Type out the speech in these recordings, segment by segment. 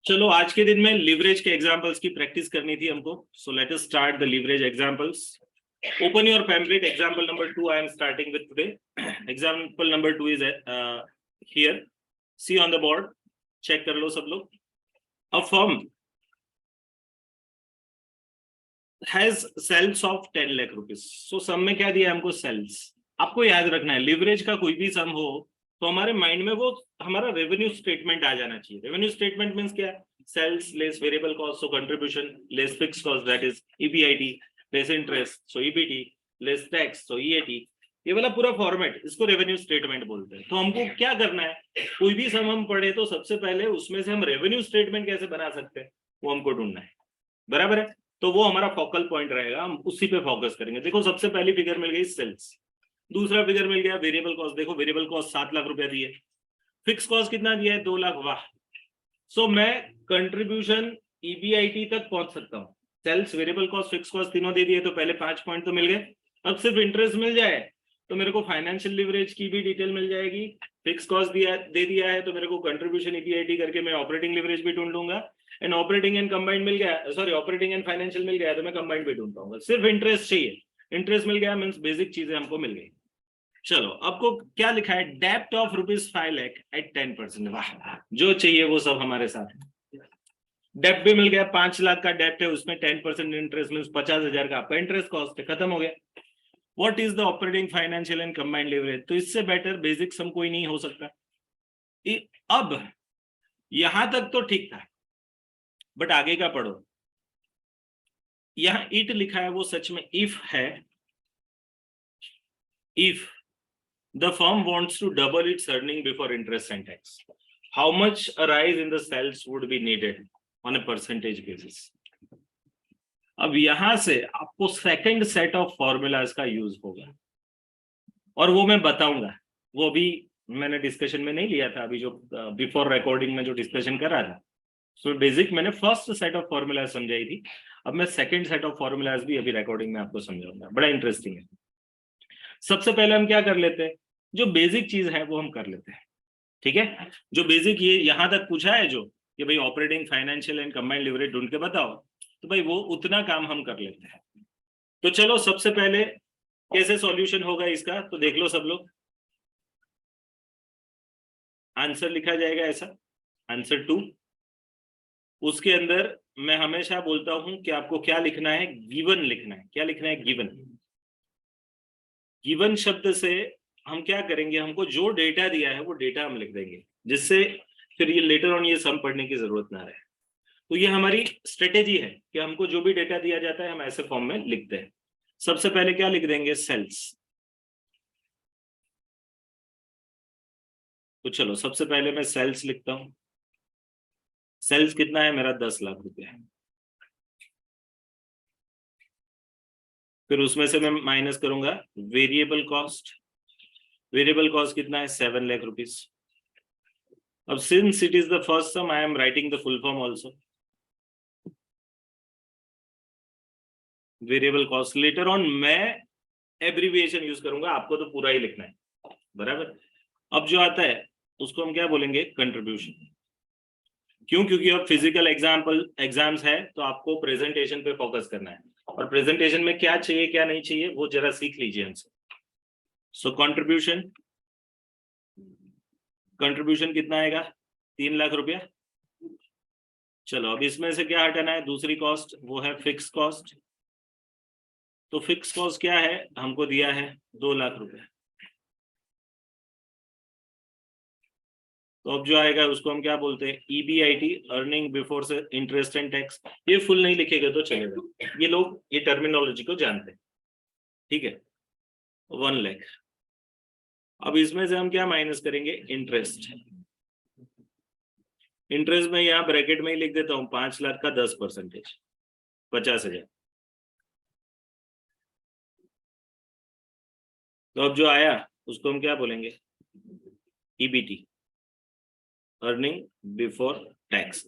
चलो आज के दिन में लिवरेज के एग्जांपल्स की प्रैक्टिस करनी थी हमको. So let us start the leverage examples. Open your pamphlet. Example number 2 I am starting with today. Example number 2 is here. See on the board. Check कर लो सब लोग. A firm has sales of 10 lakh rupees. So sum में क्या दिया है हमको? Sales. आपको याद रखना है लिवरेज का कोई भी सम हो तो हमारे माइंड में वो हमारा रेवेन्यू स्टेटमेंट आ जाना चाहिए. रेवेन्यू स्टेटमेंट मींस क्या? Sales less variable cost, so contribution, less fixed cost that is EPIT, less interest so EBT, less tax so EAT. ये वाला पूरा फॉर्मेट, इसको रेवेन्यू स्टेटमेंट बोलते हैं. तो हमको क्या करना है? कोई भी सम हम पढ़े तो सबसे पहले उसमें से हम रेवेन्यू स्टेटमेंट कैसे बना सकते हैं वो हमको ढूंढना है. बराबर है. तो वो हमारा फोकल पॉइंट रहेगा, हम उसी पे फोकस करेंगे. देखो सबसे पहली फिगर मिल गई सेल्स. दूसरा फिगर मिल गया वेरिएबल कॉस्ट. देखो वेरिएबल कॉस्ट 7 लाख रुपया दिए. फिक्स कॉस्ट कितना दिया है? 2 लाख. वाह. सो मैं कंट्रीब्यूशन ईबीआईटी तक पहुंच सकता हूँ. Sales, variable cost, fix cost तीनों दे दिए तो पहले 5 पॉइंट तो मिल गए. अब सिर्फ इंटरेस्ट मिल जाए तो मेरे को फाइनेंशियल लिवरेज की भी डिटेल मिल जाएगी. फिक्स कॉस्ट दे दिया है तो मेरे को कंट्रीब्यूशन ईबीआईटी करके मैं ऑपरेटिंग लिवरेज भी ढूंढ लूंगा. एंड ऑपरेटिंग एंड कंबाइंड मिल गया, सॉरी ऑपरेटिंग एंड फाइनेंशियल मिल गया तो मैं कंबाइंड भी ढूंढ पाऊंगा. सिर्फ इंटरेस्ट चाहिए. इंटरेस्ट मिल गया मींस बेसिक चीजें हमको मिल गई. चलो आपको क्या लिखा है? डेप्ट ऑफ ₹5 लाख एट 10%. वाह, जो चाहिए वो सब हमारे साथ है. डेप्ट भी मिल गया. 5 लाख का डेप्ट है, उसमें 10% इंटरेस्ट मींस 50,000 का आपका इंटरेस्ट कॉस्ट है. खत्म हो गया. What is the operating, financial and combined leverage? तो इससे बेटर बेसिक सम कोई नहीं हो सकता. अब यहां तक तो ठीक था, बट आगे का पढ़ो. यहां इट लिखा है वो सच में इफ है. If the firm wants to double its earning before interest and tax, how much a rise in the sales would be needed on a percentage basis? अब यहां से आपको सेकंड सेट ऑफ फॉर्मूलाज का use होगा और वो मैं बताऊंगा. वो भी मैंने डिस्कशन में नहीं लिया था. अभी जो बिफोर रिकॉर्डिंग में जो डिस्कशन कर रहा था, सो बेसिक मैंने फर्स्ट सेट ऑफ फॉर्मूलाज समझाई थी. अब मैं सेकंड सेट ऑफ फॉर्मूलाज भी अभी रिकॉर्डिंग में आपको समझाऊंगा. बड़ा इंटरेस्टिंग है. सबसे पहले हम क्या कर लेते हैं? जो बेसिक चीज है वो हम कर लेते हैं. ठीक है. जो बेसिक ये यहां तक पूछा है जो कि भाई operating, financial and combined leverage ढूंढ के बताओ, तो भाई वो उतना काम हम कर लेते हैं. तो चलो सबसे पहले कैसे सॉल्यूशन होगा इसका तो देख लो सब लोग. आंसर लिखा जाएगा ऐसा, आंसर 2. उसके अंदर मैं हमेशा बोलता हूं कि आपको क्या लिखना है? गिवन लिखना है. क्या लिखना है? गिवन. गिवन शब्द से हम क्या करेंगे? हमको जो डेटा दिया है वो डेटा हम लिख देंगे, जिससे फिर ये लेटर ऑन ये सम पढ़ने की जरूरत ना रहे. तो ये हमारी स्ट्रेटेजी है कि हमको जो भी डेटा दिया जाता है हम ऐसे फॉर्म में लिखते हैं. सबसे पहले क्या लिख देंगे? सेल्स. तो चलो सबसे पहले मैं सेल्स लिखता हूं. सेल्स कितना है मेरा? 10 लाख रुपए है. फिर उसमें से मैं माइनस करूंगा वेरिएबल कॉस्ट. वेरिएबल कॉस्ट कितना है? 7 लाख रुपीज. अब since it is the first sum I am writing the full form also. Variable cost later on मैं एब्रीविएशन यूज करूंगा, आपको तो पूरा ही लिखना है. बराबर. अब जो आता है उसको हम क्या बोलेंगे? कंट्रीब्यूशन. क्यों? क्योंकि अब फिजिकल एग्जाम्स है तो आपको प्रेजेंटेशन पे फोकस करना है. और प्रेजेंटेशन में क्या चाहिए क्या नहीं चाहिए वो जरा सीख लीजिए हमसे. सो कंट्रीब्यूशन. कंट्रीब्यूशन कितना आएगा? 3 लाख रुपया. चलो अब इसमें से क्या हटाना है? दूसरी कॉस्ट, वो है फिक्स कॉस्ट. तो फिक्स कॉस्ट क्या है? हमको दिया है 2 लाख रुपए. तो अब जो आएगा उसको हम क्या बोलते हैं? ईबीआईटी, अर्निंग बिफोर से इंटरेस्ट एंड टैक्स. ये फुल नहीं लिखेगा तो चलेगा, ये लोग ये टर्मिनोलॉजी को जानते हैं. ठीक है. 1 लाख. अब इसमें से हम क्या माइनस करेंगे? इंटरेस्ट. इंटरेस्ट में यहाँ ब्रैकेट में ही लिख देता हूँ 5 लाख का 10%, 50,000. तो अब जो आया उसको हम क्या बोलेंगे? EBT, earning before tax.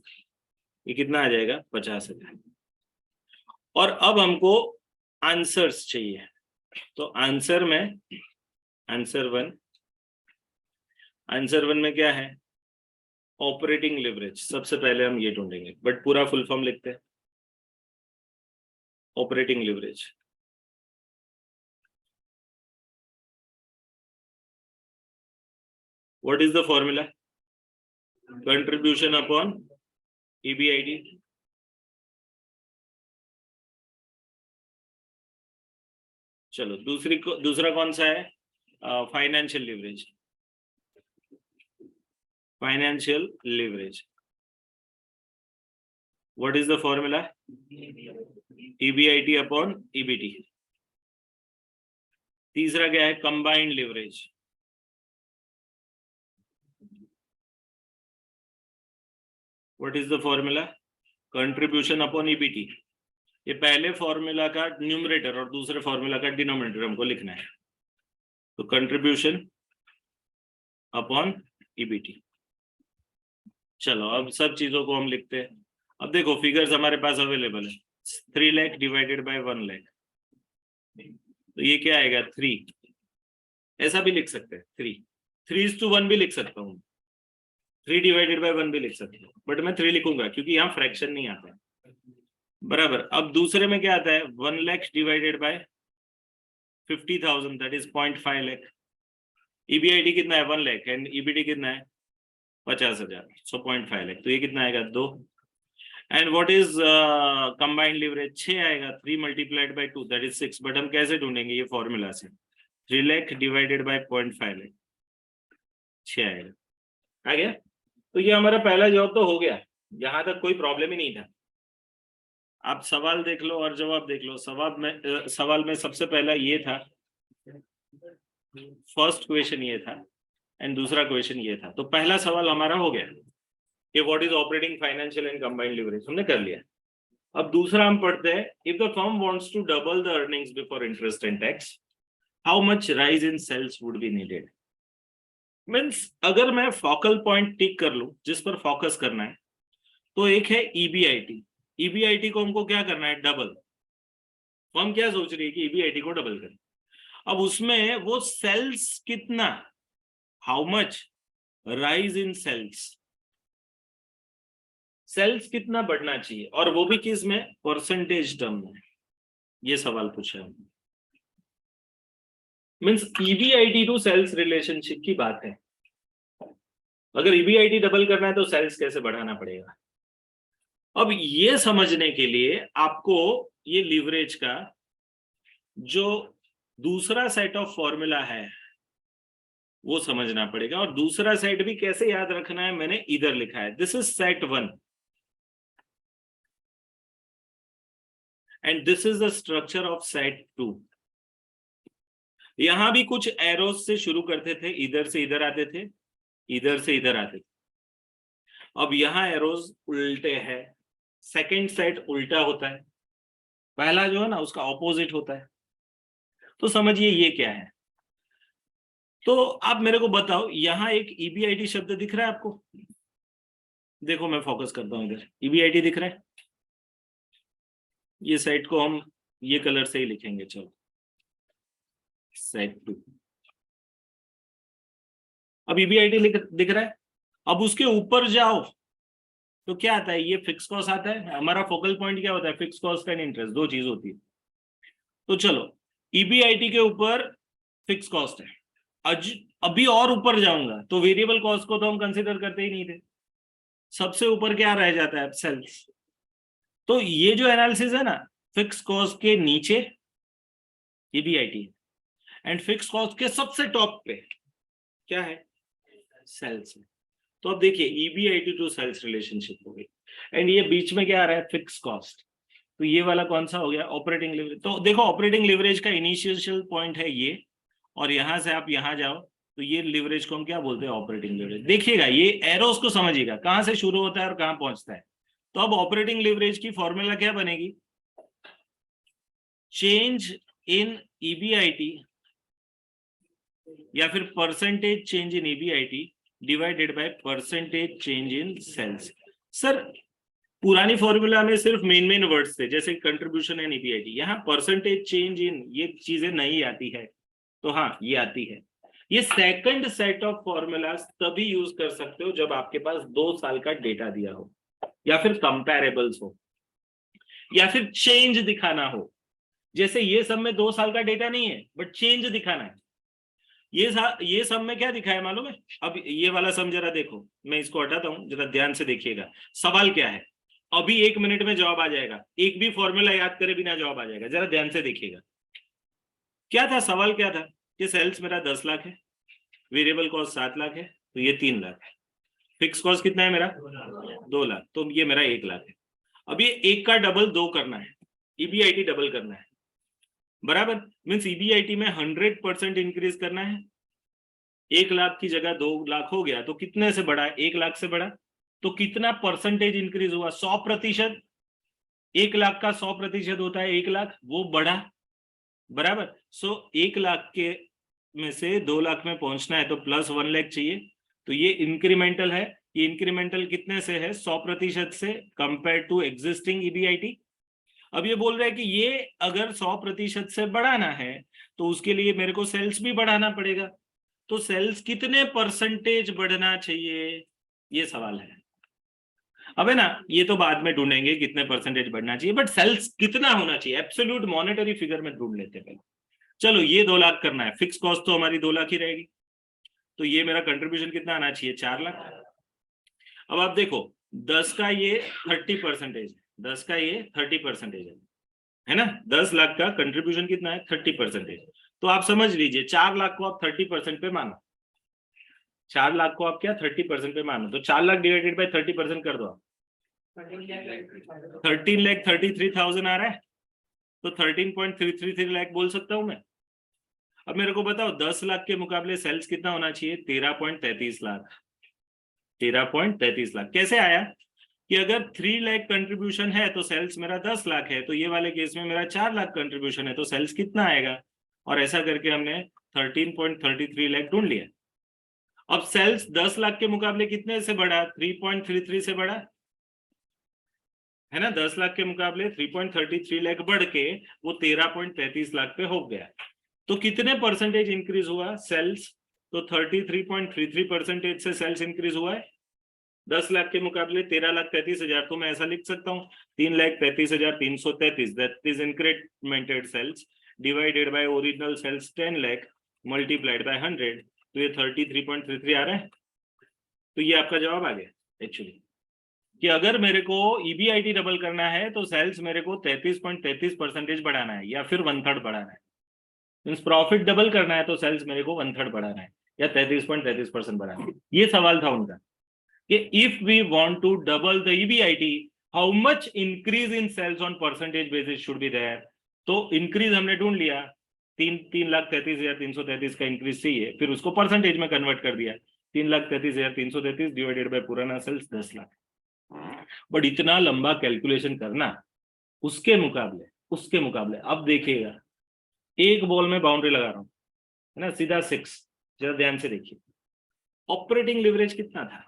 ये कितना आ जाएगा? 50,000. और अब हमको आंसर्स चाहिए. तो आंसर में आंसर 1 में क्या है? ऑपरेटिंग लिवरेज, सबसे पहले हम ये ढूंढेंगे, बट पूरा फुल फॉर्म लिखते हैं। Operating leverage, what is the formula? Contribution upon EBIT। चलो दूसरा कौन सा है? Financial leverage. Financial leverage, what is the formula? EBIT upon EBT। तीसरा क्या है? Combined leverage. What is the formula? Contribution upon EBT। ये पहले फॉर्मूला का न्यूमरेटर और दूसरे फॉर्मूला का डिनोमिनेटर हमको लिखना है। तो कंट्रीब्यूशन अपॉन EBT। चलो अब सब चीजों को हम लिखते हैं। अब देखो फिगर्स हमारे पास अवेलेबल है। 3 लाख डिवाइडेड बाय 1 लाख, तो ये क्या आएगा? 3। ऐसा भी लिख सकते हैं, 3:1 भी लिख सकता हूँ, 3 डिवाइडेड बाय 1 भी लिख सकते हैं, बट मैं 3 लिखूंगा क्योंकि यहाँ फ्रैक्शन नहीं आता है। बराबर। अब दूसरे में क्या आता है? 1 lakh divided bye 50,000, that is 0.5 lakh. EBIT कितना है? 1 लाख एंड EBT कितना है? 50,000, सो 0.5 लाख। तो ये कितना आएगा? 2। And what is combined leverage? 6 आएगा। 3 multiplied by 2 that is 6। But हम कैसे ढूंढेंगे? ये फॉर्मूला से 3 लाख डिवाइडेड बाय 0.5 लाख, 6 आएगा। आ गया? तो ये हमारा पहला जवाब तो हो गया, यहां तक कोई प्रॉब्लम ही नहीं था। आप सवाल देख लो और जवाब देख लो। सवाल में सबसे पहला ये था, फर्स्ट क्वेश्चन ये था एंड दूसरा क्वेश्चन ये था। तो पहला सवाल हमारा हो गया कि what is operating, financial and combined leverage, हमने कर लिया। अब दूसरा हम पढ़ते हैं, if the firm wants to double the earnings before interest and tax, how much rise in sales would be needed. Means अगर मैं फोकल पॉइंट टिक कर लूं जिस पर फोकस करना है, तो एक है EBIT। EBIT को हमको क्या करना है? डबल। फर्म क्या सोच रही है कि EBIT को डबल करें। अब उसमें वो सेल्स कितना, how much rise in sales, sales कितना बढ़ना चाहिए, और वो भी किस में? परसेंटेज टर्म में। ये सवाल पूछा है। Means EBIT to sales relationship की बात है। अगर EBIT डबल करना है तो सेल्स कैसे बढ़ाना पड़ेगा। अब ये समझने के लिए आपको ये लिवरेज का जो दूसरा सेट ऑफ फॉर्मूला है वो समझना पड़ेगा। और दूसरा सेट भी कैसे याद रखना है, मैंने इधर लिखा है। This is set 1 and this is the structure of set 2। यहां भी कुछ एरोज से शुरू करते थे, इधर से इधर आते थे, इधर से इधर आते थे। अब यहां एरोज उल्टे हैं। सेकंड सेट उल्टा होता है, पहला जो है ना उसका ऑपोजिट होता है। तो समझिए ये क्या है। तो आप मेरे को बताओ, यहां एक EBIT शब्द दिख रहा है आपको? देखो मैं फोकस करता हूं इधर, EBIT दिख रहा है। ये सेट को हम ये कलर से ही लिखेंगे। चलो सेट 2। अब EBIT दिख रहा है। अब उसके ऊपर जाओ तो क्या आता है? ये फिक्स कॉस्ट आता है। हमारा फोकल पॉइंट क्या होता है? फिक्स कॉस्ट एंड इंटरेस्ट, दो चीज होती है। तो चलो EBIT के ऊपर फिक्स कॉस्ट है। अभी और ऊपर जाऊंगा तो वेरिएबल कॉस्ट को तो हम कंसीडर करते ही नहीं थे। सबसे ऊपर क्या रह जाता है? सेल्स। तो ये जो एनालिसिस है ना, फिक्स कॉस्ट के नीचे EBIT एंड फिक्स कॉस्ट के सबसे टॉप पे क्या है? सेल्स है। तो अब देखिए EBIT टू सेल्स रिलेशनशिप हो गई एंड ये बीच में क्या आ रहा है? Fix cost. तो ये वाला कौन सा हो गया? Operating leverage. तो देखो ऑपरेटिंग लिवरेज का इनिशियल पॉइंट है ये, और यहां से आप यहां जाओ तो ये लिवरेज को हम क्या बोलते हैं? Operating leverage. देखिएगा ये एरोस को समझिएगा कहां से शुरू होता है और कहां पहुंचता है। तो अब ऑपरेटिंग लिवरेज की फॉर्मूला क्या बनेगी? चेंज इन EBIT या फिर percentage change in EBIT divided by percentage change in sales. Sir पुरानी फॉर्मूला में सिर्फ मेन वर्ड्स थे जैसे कंट्रीब्यूशन एंड EBIT, यहाँ परसेंटेज चेंज इन ये चीजें नहीं आती है। तो हाँ ये आती है। ये सेकंड सेट ऑफ फॉर्मूलाज तभी यूज कर सकते हो जब आपके पास 2 साल का डेटा दिया हो, या फिर कंपैरेबल्स हो, या फिर चेंज दिखाना हो। जैसे ये सब में 2 साल का डेटा नहीं है, बट चेंज दिखाना है। ये सब में क्या दिखा है मालूम है? अब ये वाला सम जरा देखो, मैं इसको हटाता हूं, जरा ध्यान से देखिएगा। सवाल क्या है? अभी 1 मिनट में जवाब आ जाएगा, एक भी फॉर्मूला याद करे बिना जवाब आ जाएगा। जरा ध्यान से देखिएगा, क्या था सवाल, क्या था कि सेल्स मेरा 10 लाख है, वेरिएबल कॉस्ट 7 लाख है, तो ये 3 लाख है। फिक्स कॉस्ट कितना है मेरा? 2 लाख, तो ये मेरा 1 लाख है। अब ये 1 का डबल 2 करना है, ईबीआईटी डबल करना है, बराबर। मीन्स ईबीआईटी में 100% इंक्रीज करना है। 1 लाख की जगह 2 लाख हो गया, तो कितने से बढ़ा? 1 लाख से बढ़ा। तो कितना परसेंटेज इंक्रीज हुआ? 100%। 1 लाख का 100% होता है 1 लाख, वो बढ़ा, बराबर। सो 1 लाख के में से 2 लाख में पहुंचना है तो प्लस 1 लाख चाहिए, तो ये इंक्रीमेंटल है। ये इंक्रीमेंटल कितने से है? 100% से कंपेयर टू एग्जिस्टिंग ईबीआईटी। अब ये बोल रहा है कि ये अगर 100% से बढ़ाना है तो उसके लिए मेरे को सेल्स भी बढ़ाना पड़ेगा। तो सेल्स कितने परसेंटेज बढ़ना चाहिए, ये सवाल है। अब है ना, ये तो बाद में ढूंढेंगे कितने परसेंटेज बढ़ना चाहिए, बट सेल्स कितना होना चाहिए एब्सोल्यूट मॉनेटरी फिगर में ढूंढ लेते हैं। चलो ये 2 लाख करना है, फिक्स कॉस्ट तो हमारी 2 लाख ही रहेगी, तो ये मेरा कंट्रीब्यूशन कितना आना चाहिए? 4 लाख। अब आप देखो 10 का ये 30%, 10 का ये 30% है ना। 10 लाख का कंट्रीब्यूशन कितना है? 30%। तो आप समझ लीजिए 4 लाख को आप 30% पे मानो। 4 लाख को आप क्या 30% पे मानो, तो 4 लाख डिवाइडेड बाय 30% कर दो आप। 13,33,000 आ रहा है, तो 13.333 लाख बोल सकता हूं मैं। अब मेरे को बताओ 10 लाख के मुकाबले सेल्स कितना होना चाहिए? 13.33 लाख। 13.33 लाख कैसे आया? कि अगर 3 लाख कंट्रीब्यूशन है तो सेल्स मेरा 10 लाख है, तो ये वाले केस में मेरा 4 लाख कंट्रीब्यूशन है, तो सेल्स कितना आएगा? और ऐसा करके हमने 13.33 लाख ढूंढ लिया। अब सेल्स 10 लाख के मुकाबले कितने से बढ़ा? 3.33 से बढ़ा, है ना। 10 लाख के मुकाबले 3.33 लाख बढ़ के वो 13.33 लाख पे हो गया। तो कितने परसेंटेज इंक्रीज हुआ सेल्स? तो 33.33% से सेल्स इंक्रीज हुआ है। 10 लाख के मुकाबले 13,33,000, तो मैं ऐसा लिख सकता हूँ 3,33,333, that is incremented sales divided by original sales 10 lakh multiplied by 100, तो ये 33.33 आ रहा है। तो ये आपका जवाब आ गया एक्चुअली, कि अगर मेरे को ईबीआईटी डबल करना है तो सेल्स मेरे को 33.33% बढ़ाना है, या फिर 1/3 बढ़ाना है। मीन्स प्रॉफिट डबल करना है तो सेल्स मेरे को 1/3 बढ़ाना है, या 33.33% बढ़ाना है। ये सवाल था उनका कि if we want to double the EBIT, how much increase in sales on percentage basis should be there. तो इंक्रीज हमने ढूंढ लिया, 3,33,333 का इंक्रीज चाहिए, फिर उसको परसेंटेज में कन्वर्ट कर दिया, 3,33,333 डिवाइडेड बाय पुराना सेल्स 10 लाख। बट इतना लंबा कैलकुलेशन करना, उसके मुकाबले अब देखिएगा, एक बॉल में बाउंड्री लगा रहा हूं, है ना, सीधा 6। जरा ध्यान से देखिए ऑपरेटिंग लिवरेज कितना था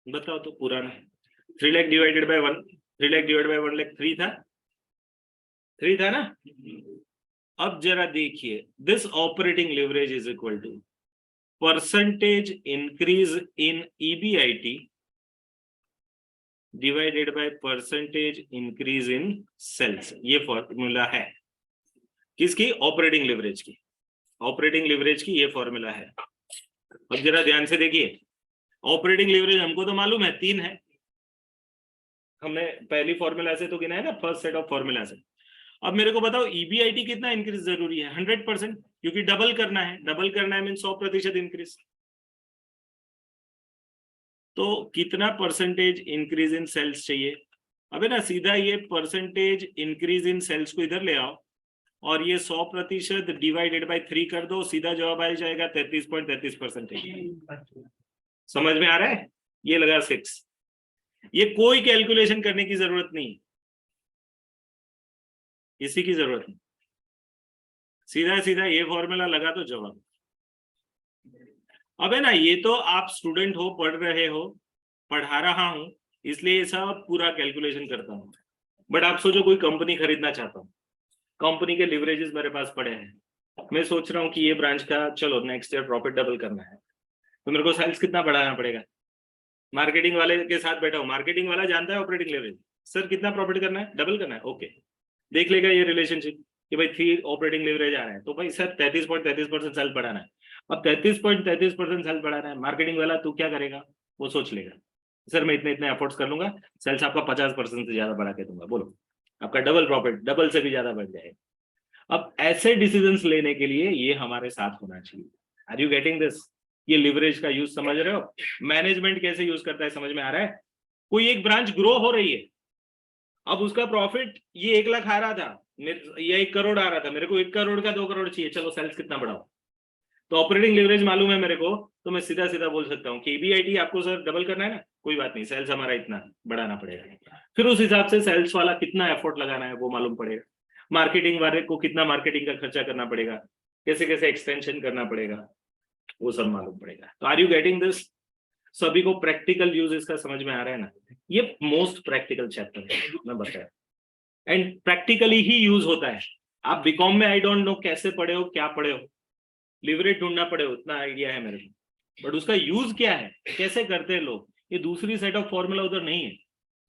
बताओ तो, पुराना 3 lakh divided by 1, 3 lakh divided by 1 lakh 3 था ना। अब जरा देखिए, this operating leverage is equal to percentage increase in EBIT divided by percentage increase in sales. ये फॉर्मूला है किसकी? ऑपरेटिंग लिवरेज की। ऑपरेटिंग लिवरेज की ये फॉर्मूला है। अब जरा ध्यान से देखिए, ऑपरेटिंग लिवरेज हमको तो मालूम है 3 है, हमने पहली फॉर्मूला से तो गिना है ना, फर्स्ट सेट ऑफ फॉर्मूला से। अब मेरे को बताओ ईबीआईटी कितना इंक्रीज जरूरी है? 100%, क्योंकि डबल करना है, डबल करना है मीन 100% इंक्रीज। तो कितना परसेंटेज इंक्रीज इन सेल्स चाहिए? अबे ना सीधा ये परसेंटेज इंक्रीज इन सेल्स को इधर ले आओ और ये 100% डिवाइडेड बाय 3 कर दो, सीधा जवाब आ जाएगा 33.33%। समझ में आ रहा है? ये लगा 6। ये कोई कैलकुलेशन करने की जरूरत नहीं, इसी की जरूरत नहीं, सीधा सीधा ये फॉर्मूला लगा तो जवाब। अब है ना, ये तो आप स्टूडेंट हो, पढ़ रहे हो, पढ़ा रहा हूं, इसलिए ये सब पूरा कैलकुलेशन करता हूं। बट आप सोचो कोई कंपनी खरीदना चाहता हूं, कंपनी के लिवरेजेस मेरे पास पड़े हैं, मैं सोच रहा हूँ कि ये ब्रांच का चलो नेक्स्ट ईयर प्रॉफिट डबल करना है, तो मेरे को सेल्स कितना बढ़ाना पड़ेगा? मार्केटिंग वाले के साथ बैठा हूँ, मार्केटिंग वाला जानता है ऑपरेटिंग लेवरेज, सर कितना प्रॉफिट करना है, डबल करना है, ओके, देख लेगा ये रिलेशनशिप कि भाई 3 ऑपरेटिंग लेवरेज आ रहा है, तो भाई सर 33.33% सेल्स बढ़ाना है। अब 33.33% सेल्स बढ़ाना है, मार्केटिंग वाला तू क्या करेगा, वो सोच लेगा सर मैं इतने इतने एफर्ट्स कर लूंगा, सेल्स आपका 50% से ज्यादा बढ़ा के दूंगा, बोलो आपका डबल प्रॉफिट, डबल से भी ज्यादा बढ़ जाएगा। अब ऐसे डिसीजंस लेने के लिए ये हमारे साथ होना चाहिए। Are you getting this? ये लिवरेज का यूज समझ रहे हो? मैनेजमेंट कैसे यूज करता है समझ में आ रहा है? कोई एक ब्रांच ग्रो हो रही है, अब उसका प्रॉफिट ये 1 लाख आ रहा था, ये 1 करोड़ आ रहा था, मेरे को 1 करोड़ का 2 करोड़ चाहिए, चलो सेल्स कितना बढ़ाओ, तो ऑपरेटिंग लिवरेज मालूम है मेरे को, तो मैं सीधा सीधा बोल सकता हूँ कि ईबीआईटी आपको सर डबल करना है ना, कोई बात नहीं, सेल्स हमारा इतना बढ़ाना पड़ेगा। फिर उस हिसाब से सेल्स वाला कितना एफर्ट लगाना है वो मालूम पड़ेगा, मार्केटिंग वाले को कितना मार्केटिंग का खर्चा करना पड़ेगा, कैसे कैसे एक्सटेंशन करना पड़ेगा, वो सब मालूम पड़ेगा। तो आर यू गेटिंग दिस? सभी को प्रैक्टिकल यूज इसका समझ में आ रहा है ना? ये मोस्ट प्रैक्टिकल चैप्टर है मैं बताया, एंड प्रैक्टिकली ही यूज होता है। आप बीकॉम में आई डोंट नो कैसे पढ़े हो, क्या पढ़े हो, लिवरेज ढूंढना पड़े उतना आइडिया है मेरे को, बट उसका यूज क्या है, कैसे करते हैं लोग, ये दूसरी सेट ऑफ फॉर्मूला उधर नहीं है।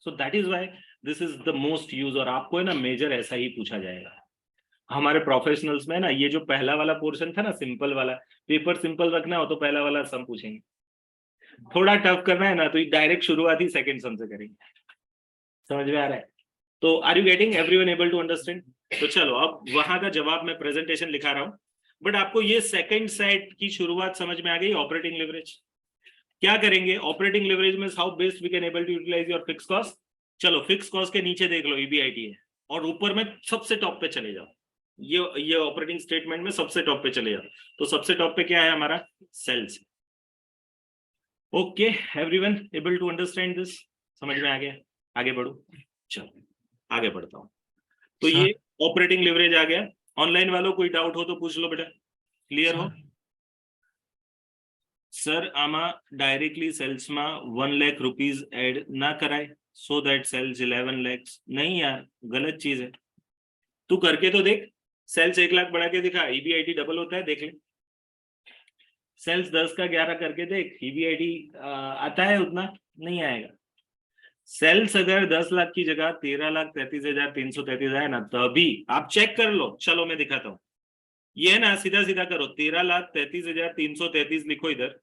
So that is why this is the most use, और आपको है ना मेजर ऐसा ही पूछा जाएगा। हमारे प्रोफेशनल्स में ना ये जो पहला वाला पोर्शन था ना, सिंपल वाला, पेपर सिंपल रखना हो तो पहला वाला सम पूछेंगे, थोड़ा टफ करना है ना तो डायरेक्ट शुरुआत ही सेकंड सम से करेंगे। समझ में आ रहा है? तो are you getting, everyone able to understand? तो चलो अब वहां का जवाब मैं प्रेजेंटेशन लिखा रहा हूँ, बट आपको ये सेकंड सेट की शुरुआत समझ में आ गई। ऑपरेटिंग लिवरेज क्या करेंगे, ऑपरेटिंग लिवरेज में how best we can able to utilize your fix cost. चलो फिक्स कॉस्ट के नीचे देख लो ईबीआईटी है, और ऊपर में सबसे टॉप पे चले जाओ, ये ऑपरेटिंग स्टेटमेंट में सबसे टॉप पे चले जाओ, तो सबसे टॉप पे क्या है हमारा, sales. Okay, everyone able to understand this? समझ में आ गया? आगे बढ़ो, चलो आगे बढ़ता हूँ। तो ये ऑपरेटिंग लिवरेज आ गया। ऑनलाइन वालों कोई डाउट हो तो पूछ लो बेटा, क्लियर हो? सर आमा डायरेक्टली सेल्स में 1 लाख रुपीज एड ना कराए सो दैट सेल्स 11 lakhs? नहीं यार, गलत चीज है, तू करके तो देख, सेल्स 1 लाख बढ़ा के दिखा, ईबीआईटी डबल होता है, देख ले। सेल्स 10 का 11 करके देख, ईबीआईटी आता है उतना? नहीं आएगा। सेल्स अगर 10 लाख की जगह 13,33,333 है ना, तभी आप चेक कर लो, चलो मैं दिखाता हूँ। ये है ना, सीधा सीधा करो, 13,33,333 लिखो इधर,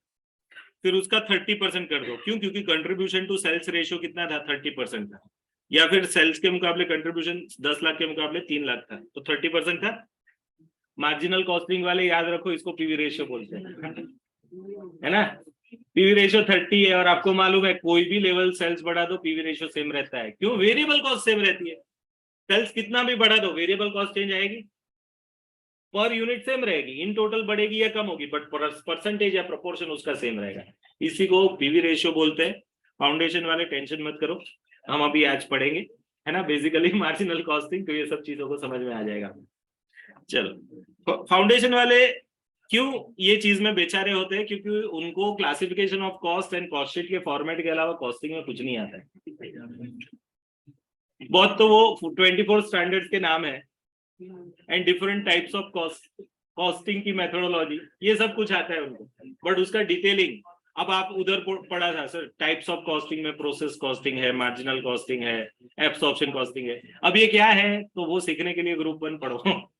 फिर उसका 30% कर दो। क्यों? क्योंकि कंट्रीब्यूशन टू सेल्स रेशियो कितना था, 30% था, या फिर सेल्स के मुकाबले कंट्रीब्यूशन 10 लाख के मुकाबले 3 लाख था, तो 30% था। मार्जिनल कॉस्टिंग वाले याद रखो, इसको पीवी रेशियो बोलते हैं, है ना? पीवी रेशियो 30 है, और आपको मालूम है कोई भी लेवल सेल्स बढ़ा दो पीवी रेशियो सेम रहता है। क्यों? वेरिएबल कॉस्ट सेम रहती है, सेल्स कितना भी बढ़ा दो वेरिएबल कॉस्ट चेंज आएगी, पर यूनिट सेम रहेगी, इन टोटल बढ़ेगी या कम होगी, बट परसेंटेज या प्रोपोर्शन उसका सेम रहेगा। इसी को पीवी रेशियो बोलते हैं। फाउंडेशन वाले टेंशन मत करो, हम अभी आज पढ़ेंगे, है ना, बेसिकली मार्जिनल कॉस्टिंग, तो ये सब चीजों को समझ में आ जाएगा। चलो, फाउंडेशन वाले क्यों ये चीज में बेचारे होते हैं? क्योंकि उनको classification of cost and cost sheet के फॉर्मेट के अलावा कॉस्टिंग में कुछ नहीं आता है। बहुत तो वो 24 स्टैंडर्ड्स के नाम है, and different types of costing की मेथोडोलॉजी, ये सब कुछ आता है उनको, बट उसका डिटेलिंग अब आप उधर पढ़ा था सर, टाइप्स ऑफ कॉस्टिंग में प्रोसेस कॉस्टिंग है, मार्जिनल कॉस्टिंग है, एब्सॉर्प्शन कॉस्टिंग है। अब ये क्या है, तो वो सीखने के लिए ग्रुप 1 पढ़ो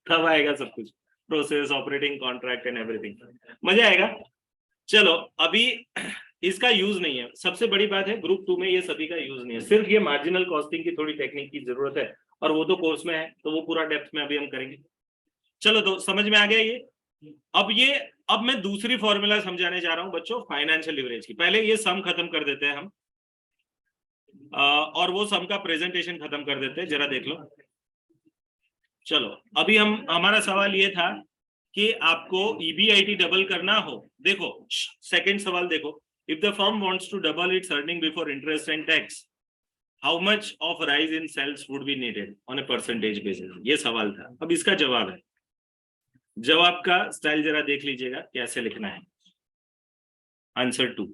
तब आएगा सब कुछ, process, operating, contract and everything, मजा आएगा। चलो अभी इसका यूज नहीं है, सबसे बड़ी बात है ग्रुप 2 में ये सभी का यूज नहीं है, सिर्फ ये मार्जिनल कॉस्टिंग की थोड़ी टेक्निक की जरूरत है, और वो तो कोर्स में है, तो वो पूरा डेप्थ में अभी हम करेंगे। चलो तो समझ में आ गया ये। अब मैं दूसरी फॉर्मूला समझाने जा रहा हूं बच्चों, फाइनेंशियल लिवरेज की। पहले ये सम खत्म कर देते हैं हम, और वो सम का प्रेजेंटेशन खत्म कर देते हैं, जरा देख लो। चलो अभी हमारा सवाल ये था कि आपको ईबीआईटी डबल करना हो, देखो सेकंड सवाल देखो, if the firm wants to double its earning before interest and tax, how much of rise in sales would be needed on a percentage basis, ये सवाल था। अब इसका जवाब है, जवाब का स्टाइल जरा देख लीजिएगा कैसे लिखना है। आंसर 2,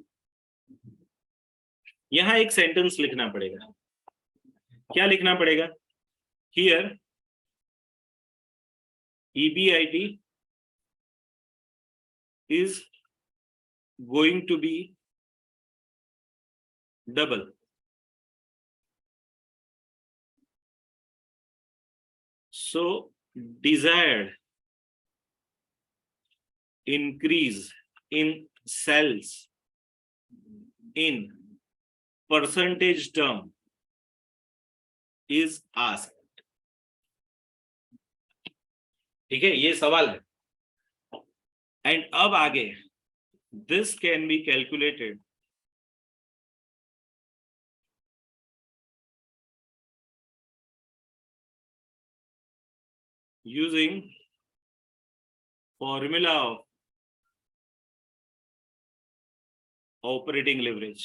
यहां एक सेंटेंस लिखना पड़ेगा। क्या लिखना पड़ेगा? Here EBIT is going to be double. So desired increase in cells in percentage term is asked. ठीक है, ये सवाल है. एंड अब आगे this can be calculated using formula of operating leverage.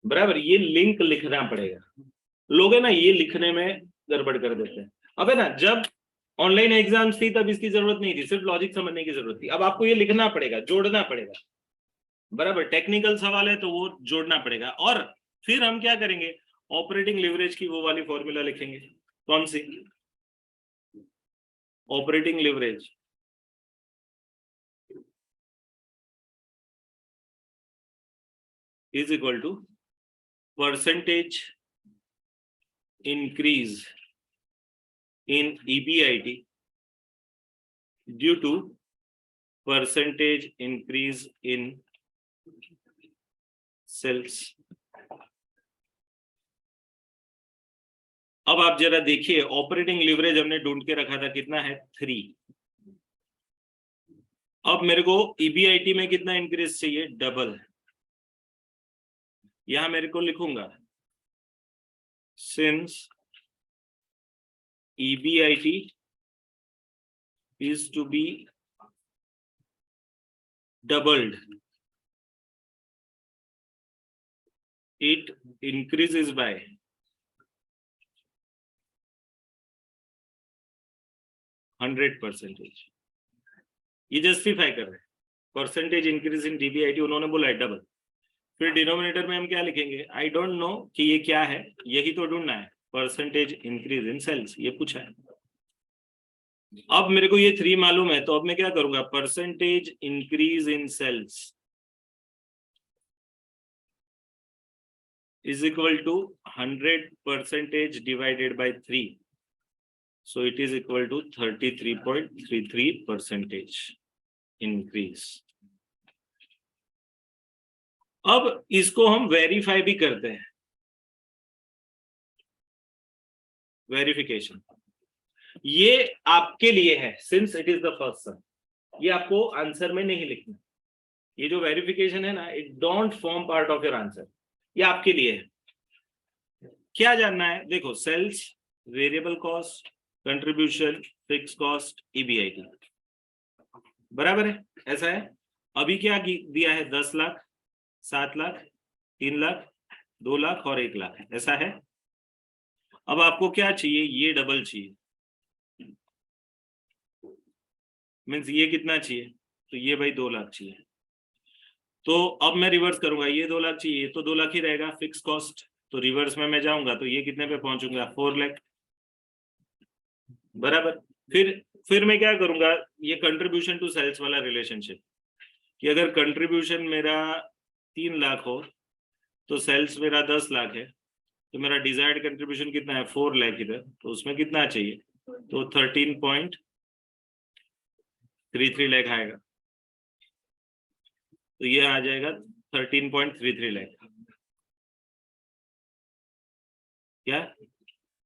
बराबर, ये लिंक लिखना पड़ेगा. लोग है ना ये लिखने में गड़बड़ कर देते हैं. अब है ना, जब ऑनलाइन एग्जाम्स थी तब इसकी जरूरत नहीं थी, सिर्फ लॉजिक समझने की जरूरत थी. अब आपको ये लिखना पड़ेगा, जोड़ना पड़ेगा. बराबर, टेक्निकल सवाल है तो वो जोड़ना पड़ेगा. और फिर हम क्या करेंगे, ऑपरेटिंग लिवरेज की वो वाली फॉर्मूला लिखेंगे. कौन सी? Operating leverage is equal to percentage increase in EBIT due to percentage increase in cells. अब आप जरा देखिए, ऑपरेटिंग लिवरेज हमने ढूंढ के रखा था, कितना है? 3. अब मेरे को EBIT में कितना इंक्रीज चाहिए? डबल. यहां मेरे को लिखूंगा since EBIT is to be doubled, it increases by 100%. ये जस्टिफाई कर रहे हैं. परसेंटेज इंक्रीज इन DBIT उन्होंने बोला है डबल. फिर डिनोमिनेटर में हम क्या लिखेंगे? आई डोंट नो कि ये क्या है, यही तो ढूंढना है. परसेंटेज इंक्रीज इन सेल्स ये पूछा है. अब मेरे को ये 3 मालूम है, तो अब मैं क्या करूंगा? Percentage increase in sales is equal to 100% divided by 3. So it is equal to 33.33% increase. अब इसको हम वेरीफाई भी करते हैं. वेरिफिकेशन ये आपके लिए है, since it is the first sum. ये आपको आंसर में नहीं लिखना. ये जो वेरिफिकेशन है ना, it don't form part of your answer. ये आपके लिए है. क्या जानना है? देखो, sales, variable cost, contribution, fix cost, EBIT. बराबर है, ऐसा है. अभी क्या दिया है? 10 लाख, 7 लाख, 3 लाख, 2 लाख और 1 लाख, ऐसा है. अब आपको क्या चाहिए? ये डबल चाहिए. मीन्स ये कितना चाहिए? तो ये भाई 2 लाख चाहिए. तो अब मैं रिवर्स करूंगा. ये 2 लाख चाहिए तो 2 लाख ही रहेगा. फिक्स कॉस्ट, तो रिवर्स में मैं जाऊंगा तो ये कितने पे पहुंचूंगा? 4 लाख. बराबर. फिर मैं क्या करूंगा? ये कंट्रीब्यूशन टू सेल्स वाला रिलेशनशिप, कि अगर कंट्रीब्यूशन मेरा 3 लाख हो तो सेल्स मेरा 10 लाख है, तो मेरा डिजायर्ड कंट्रीब्यूशन कितना है? 4 लाख इधर, तो उसमें कितना चाहिए? तो 13.33 लाख आएगा. तो ये आ जाएगा 13.33 लाख. क्या?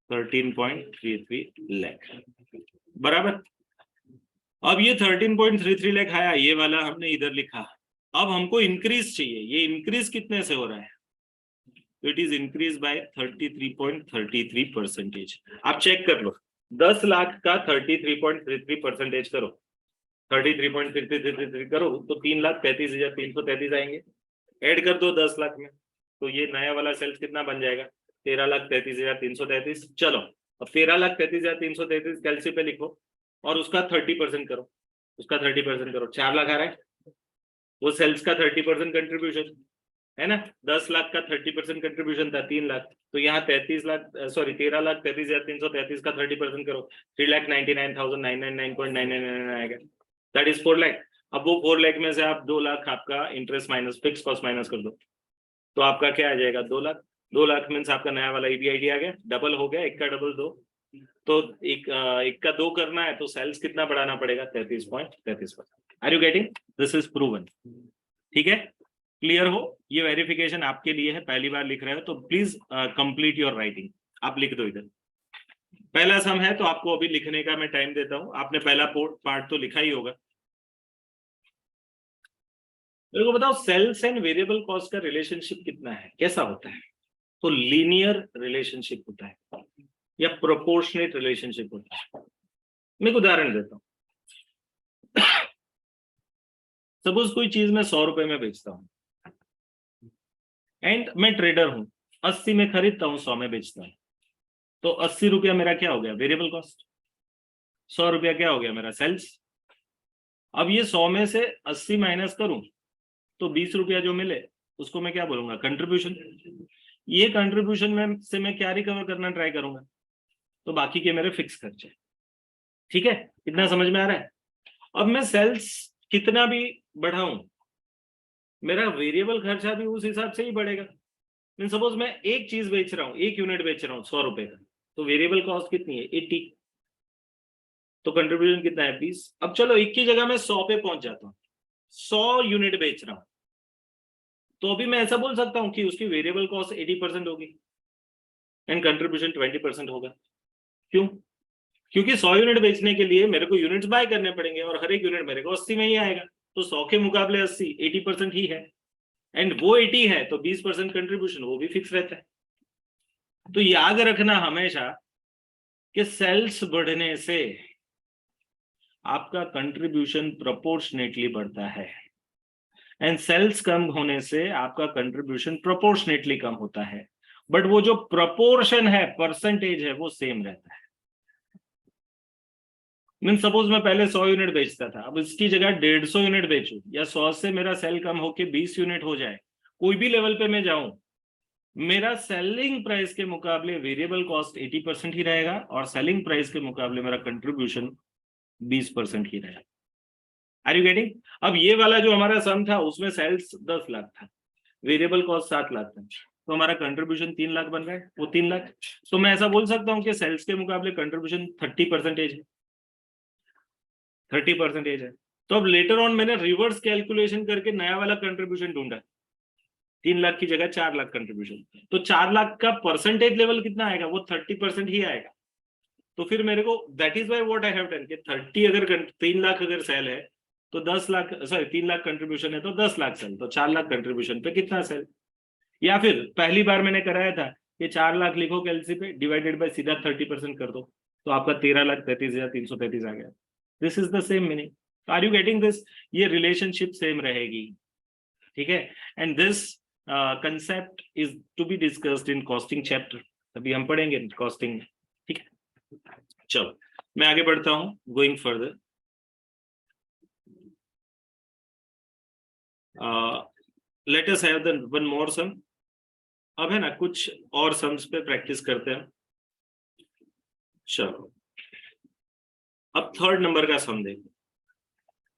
13.33 लाख. बराबर. अब ये 13.33 लाख आया, ये वाला हमने इधर लिखा. अब हमको इंक्रीज चाहिए. ये इंक्रीज कितने से हो रहा है? तो इट इज इंक्रीज बाय 33.33%. आप चेक कर लो, 10 लाख का 33.33% करो, 33.33 करो तो 3,35,333 आएंगे. ऐड कर दो 10 लाख में, तो ये नया वाला सेल्स कितना बन जाएगा? 13,33,333. चलो, अब 13,33,333 कैलसी पे लिखो और उसका 30% करो. उसका 30% करो, 4 लाख आ रहा है. वो सेल्स का 30% कंट्रीब्यूशन, है ना। 10 लाख का 30% कंट्रीब्यूशन था 3 लाख, तो यहाँ 33 लाख, सॉरी 13 लाख 33,333 का 30% करो, 3,99,999.999 आएगा, दैट इज 4 लाख। अब वो 4 लाख में से आप 2 लाख आपका interest minus fix cost minus कर दो, तो आपका क्या आ जाएगा 2 लाख। 2 लाख मीन्स आपका नया वाला EBIT आ गया, डबल हो गया, एक का डबल 2, तो एक का 2 करना है तो सेल्स कितना बढ़ाना पड़ेगा 33.33%। Are you getting? This is proven. ठीक है, क्लियर हो? ये वेरिफिकेशन आपके लिए है, पहली बार लिख रहे हो तो प्लीज कंप्लीट योर राइटिंग, आप लिख दो इधर। पहला सम है तो आपको अभी लिखने का मैं टाइम देता हूं, आपने पहला पार्ट तो लिखा ही होगा। मेरे को बताओ सेल्स एंड वेरिएबल कॉस्ट का रिलेशनशिप कितना है, कैसा होता है? तो लीनियर रिलेशनशिप होता है या प्रोपोर्शनेट रिलेशनशिप होता है। मैं एक उदाहरण देता हूं। सपोज कोई चीज मैं 100 रुपए में बेचता हूं एंड मैं ट्रेडर हूं, 80 में खरीदता हूं, 100 में बेचता हूं, तो 80 रुपया मेरा क्या हो गया वेरिएबल कॉस्ट, 100 रुपया क्या हो गया मेरा सेल्स। अब ये 100 में से 80 माइनस करूं तो 20 रुपया जो मिले उसको मैं क्या बोलूंगा कंट्रीब्यूशन। ये कंट्रीब्यूशन में से मैं क्या रिकवर करना ट्राई करूंगा, तो बाकी के मेरे फिक्स खर्चे। ठीक है, इतना समझ में आ रहा है? अब मैं सेल्स कितना भी बढ़ाऊं, मेरा वेरिएबल खर्चा भी उस हिसाब से ही बढ़ेगा। मीन सपोज मैं एक चीज बेच रहा हूँ, एक यूनिट बेच रहा हूँ 100 रुपए का, तो वेरिएबल कॉस्ट कितनी है 80, तो कंट्रीब्यूशन कितना है 20। अब चलो एक की जगह मैं 100 पे पहुंच जाता हूँ, 100 यूनिट बेच रहा हूँ, तो अभी मैं ऐसा बोल सकता हूँ कि उसकी वेरिएबल कॉस्ट 80% होगी एंड कंट्रीब्यूशन 20% होगा। क्यों? क्योंकि 100 यूनिट बेचने के लिए मेरे को यूनिट्स बाय करने पड़ेंगे और हर एक यूनिट मेरे को 80 में ही आएगा, तो 100 के मुकाबले 80 80% ही है, एंड वो 80 है तो 20% कंट्रीब्यूशन वो भी फिक्स रहता है। तो याद रखना हमेशा कि सेल्स बढ़ने से आपका कंट्रीब्यूशन प्रोपोर्शनेटली बढ़ता है एंड सेल्स कम होने से आपका कंट्रीब्यूशन प्रोपोर्शनेटली कम होता है, बट वो जो प्रोपोर्शन है, परसेंटेज है, वो सेम रहता है। मीन सपोज मैं पहले 100 यूनिट बेचता था, अब इसकी जगह 150 यूनिट बेचूं या 100 से मेरा सेल कम होके 20 यूनिट हो जाए, कोई भी लेवल पे मैं जाऊं, मेरा सेलिंग प्राइस के मुकाबले वेरिएबल कॉस्ट 80% ही रहेगा और सेलिंग प्राइस के मुकाबले मेरा कंट्रीब्यूशन 20% ही रहेगा। Are you getting? अब ये वाला जो हमारा सम था उसमें सेल्स 10 लाख था, वेरिएबल कॉस्ट 7 लाख था, तो हमारा कंट्रीब्यूशन 3 लाख बन गए, वो 3 लाख। तो मैं ऐसा बोल सकता हूँ कि सेल्स के मुकाबले कंट्रीब्यूशन 30% है, 30% है। तो अब लेटर ऑन मैंने रिवर्स कैलकुलेशन करके नया वाला कंट्रीब्यूशन ढूंढा, 3 लाख की जगह 4 लाख कंट्रीब्यूशन, तो 4 लाख का परसेंटेज लेवल कितना आएगा, वो 30% ही आएगा। तो फिर मेरे को that is why what I have done कि 30 अगर 3 लाख अगर सेल है तो 10 लाख, सॉरी 3 लाख कंट्रीब्यूशन है तो 10 लाख सेल, तो 4 लाख कंट्रीब्यूशन पे कितना सेल। या फिर पहली बार मैंने कराया था कि 4 लाख लिखो कैलसी पे डिवाइडेड बाय सीधा 30% कर दो, तो आपका 13,33,333 आ गया। This is the same meaning. Are you getting this? ये रिलेशनशिप सेम रहेगी। ठीक है, and this concept is to be discussed in costing chapter, अभी हम पढ़ेंगे कॉस्टिंग। ठीक है, चलो मैं आगे बढ़ता हूं, going further. Let us have the one more sum. अब है ना कुछ और सम्स पे प्रैक्टिस करते हैं। चलो अब थर्ड नंबर का सम देखो।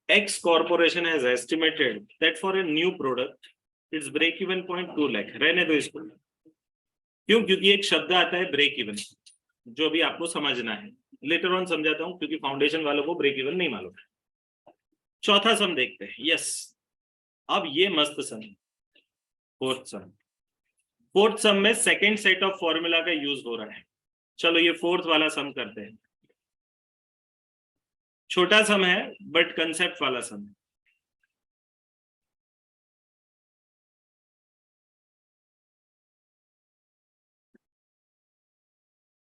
X corporation has estimated that for a new product its break even point 2 lakh। रहने दो इसको, क्यों? क्योंकि एक शब्द आता है ब्रेक इवन, जो अभी आपको समझना है, लेटर ऑन समझाता हूं क्योंकि फाउंडेशन वालों को ब्रेक इवन नहीं मालूम है। चौथा सम देखते हैं। यस, अब ये मस्त सम, फोर्थ सम। फोर्थ सम में सेकेंड सेट ऑफ फॉर्मूला का यूज हो रहा है। चलो ये फोर्थ वाला सम करते हैं। छोटा सम है बट कंसेप्ट वाला सम है।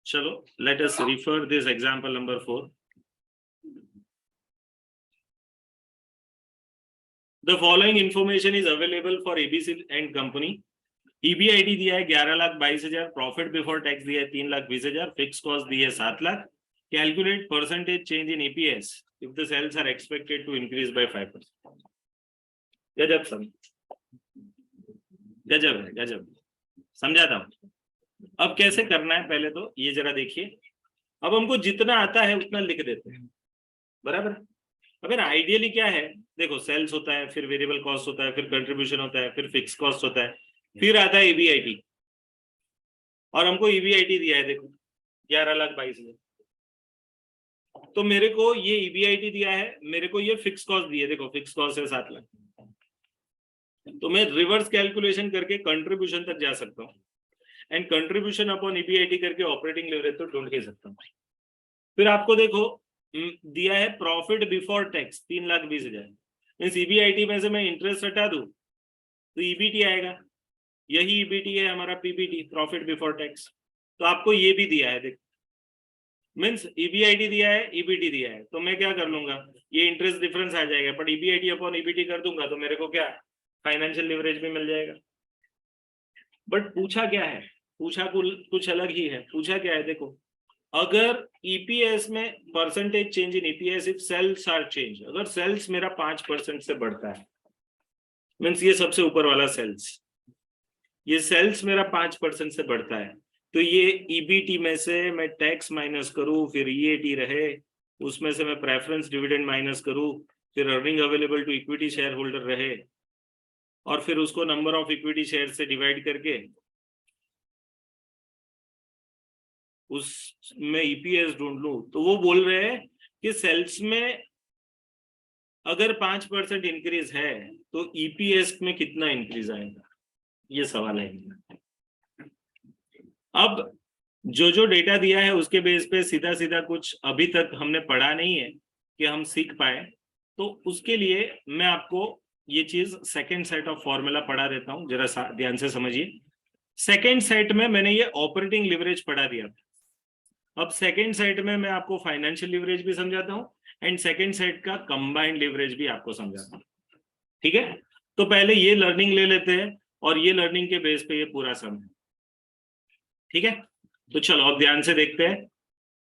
चलो let us refer this example number 4। The following information is available for ABC and company। EBIT दिया है 11,22,000, प्रॉफिट बिफोर टैक्स दिया है 3,20,000, फिक्स कॉस्ट दी है 7 lakh. Calculate percentage change in EPS if the sales are expected to increase by 5%। गजब सम। गजब है, गजब। समझाता हूँ अब कैसे करना है, पहले तो ये जरा देखिए। अब हमको जितना आता है उतना लिख देते हैं, बराबर। अगर आइडियली क्या है, देखो सेल्स होता है, फिर वेरिएबल कॉस्ट होता है, फिर कंट्रीब्यूशन होता है, फिर फिक्स कॉस्ट होता है, फिर आता है ईबीआईटी। और हमको ईबीआईटी दिया है, देखो 11,22,000। तो मेरे को ये ईबीआईटी दिया है, मेरे को ये फिक्स कॉस्ट दी है, देखो फिक्स कॉस्ट है 7 लाख। तो मैं रिवर्स कैलकुलेशन करके कंट्रीब्यूशन तक जा सकता हूँ, एंड कंट्रीब्यूशन अपॉन ईबीआईटी करके ऑपरेटिंग लेवरेज तो ढूंढ ही सकता हूँ। फिर आपको देखो दिया है profit before tax 3,20,000। Means EBIT में से मैं इंटरेस्ट हटा दूं तो ईबीटी आएगा, यही ईबीटी है हमारा पीबीटी, प्रॉफिट बिफोर टैक्स। तो आपको ये भी दिया है, देखो मीन्स ईबीआईटी दिया है, ईबीटी दिया है, तो मैं क्या कर लूंगा, ये इंटरेस्ट डिफरेंस आ जाएगा, बट ईबीआईटी अपॉन ईबीटी कर दूंगा तो मेरे को क्या फाइनेंशियल लिवरेज भी मिल जाएगा। बट पूछा क्या है, पूछा कुछ अलग ही है। पूछा क्या है, देखो अगर ईपीएस में percentage change in EPS if sales are change, अगर सेल्स मेरा 5% से बढ़ता है, मीन्स ये सबसे ऊपर वाला सेल्स, ये सेल्स मेरा 5% से बढ़ता है, तो ये ईबीटी में से मैं टैक्स माइनस करूं, फिर ईएटी रहे, उसमें से मैं प्रेफरेंस डिविडेंड माइनस करूं, फिर earning available to equity shareholder रहे, और फिर उसको नंबर ऑफ इक्विटी शेयर से डिवाइड करके उसमें ईपीएस ढूंढ लूं। तो वो बोल रहे हैं कि सेल्स में अगर 5% इंक्रीज है तो ईपीएस में कितना इंक्रीज आएगा, ये सवाल है। अब जो डेटा दिया है उसके बेस पे सीधा सीधा कुछ अभी तक हमने पढ़ा नहीं है कि हम सीख पाए, तो उसके लिए मैं आपको ये चीज सेकंड सेट ऑफ फॉर्मूला पढ़ा देता हूं, जरा ध्यान से समझिए। सेकंड सेट में मैंने ये ऑपरेटिंग लिवरेज पढ़ा दिया, अब सेकंड सेट में मैं आपको फाइनेंशियल लिवरेज भी समझाता हूँ, एंड सेकंड सेट का कंबाइंड लिवरेज भी आपको समझाता हूँ, ठीक है। तो पहले ये लर्निंग ले लेते हैं, और ये लर्निंग के बेस पे ये पूरा सम है, ठीक है। तो चलो अब ध्यान से देखते हैं,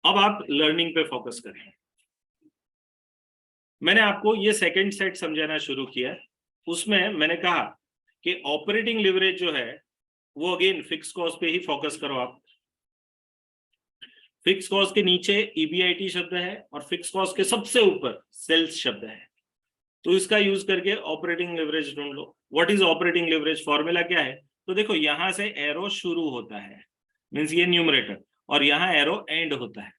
अब आप लर्निंग पे फोकस करें। मैंने आपको ये सेकंड सेट समझाना शुरू किया, उसमें मैंने कहा कि ऑपरेटिंग लिवरेज जो है वो अगेन फिक्स कॉस्ट पे ही फोकस करो आप। फिक्स कॉस्ट के नीचे ईबीआईटी शब्द है, और फिक्स कॉस्ट के सबसे ऊपर सेल्स शब्द है, तो इसका यूज करके ऑपरेटिंग लिवरेज ढूंढ लो। What is operating leverage, formula क्या है, तो देखो यहां से एरो शुरू होता है, मींस ये न्यूमरेटर, और यहाँ एरो एंड होता है,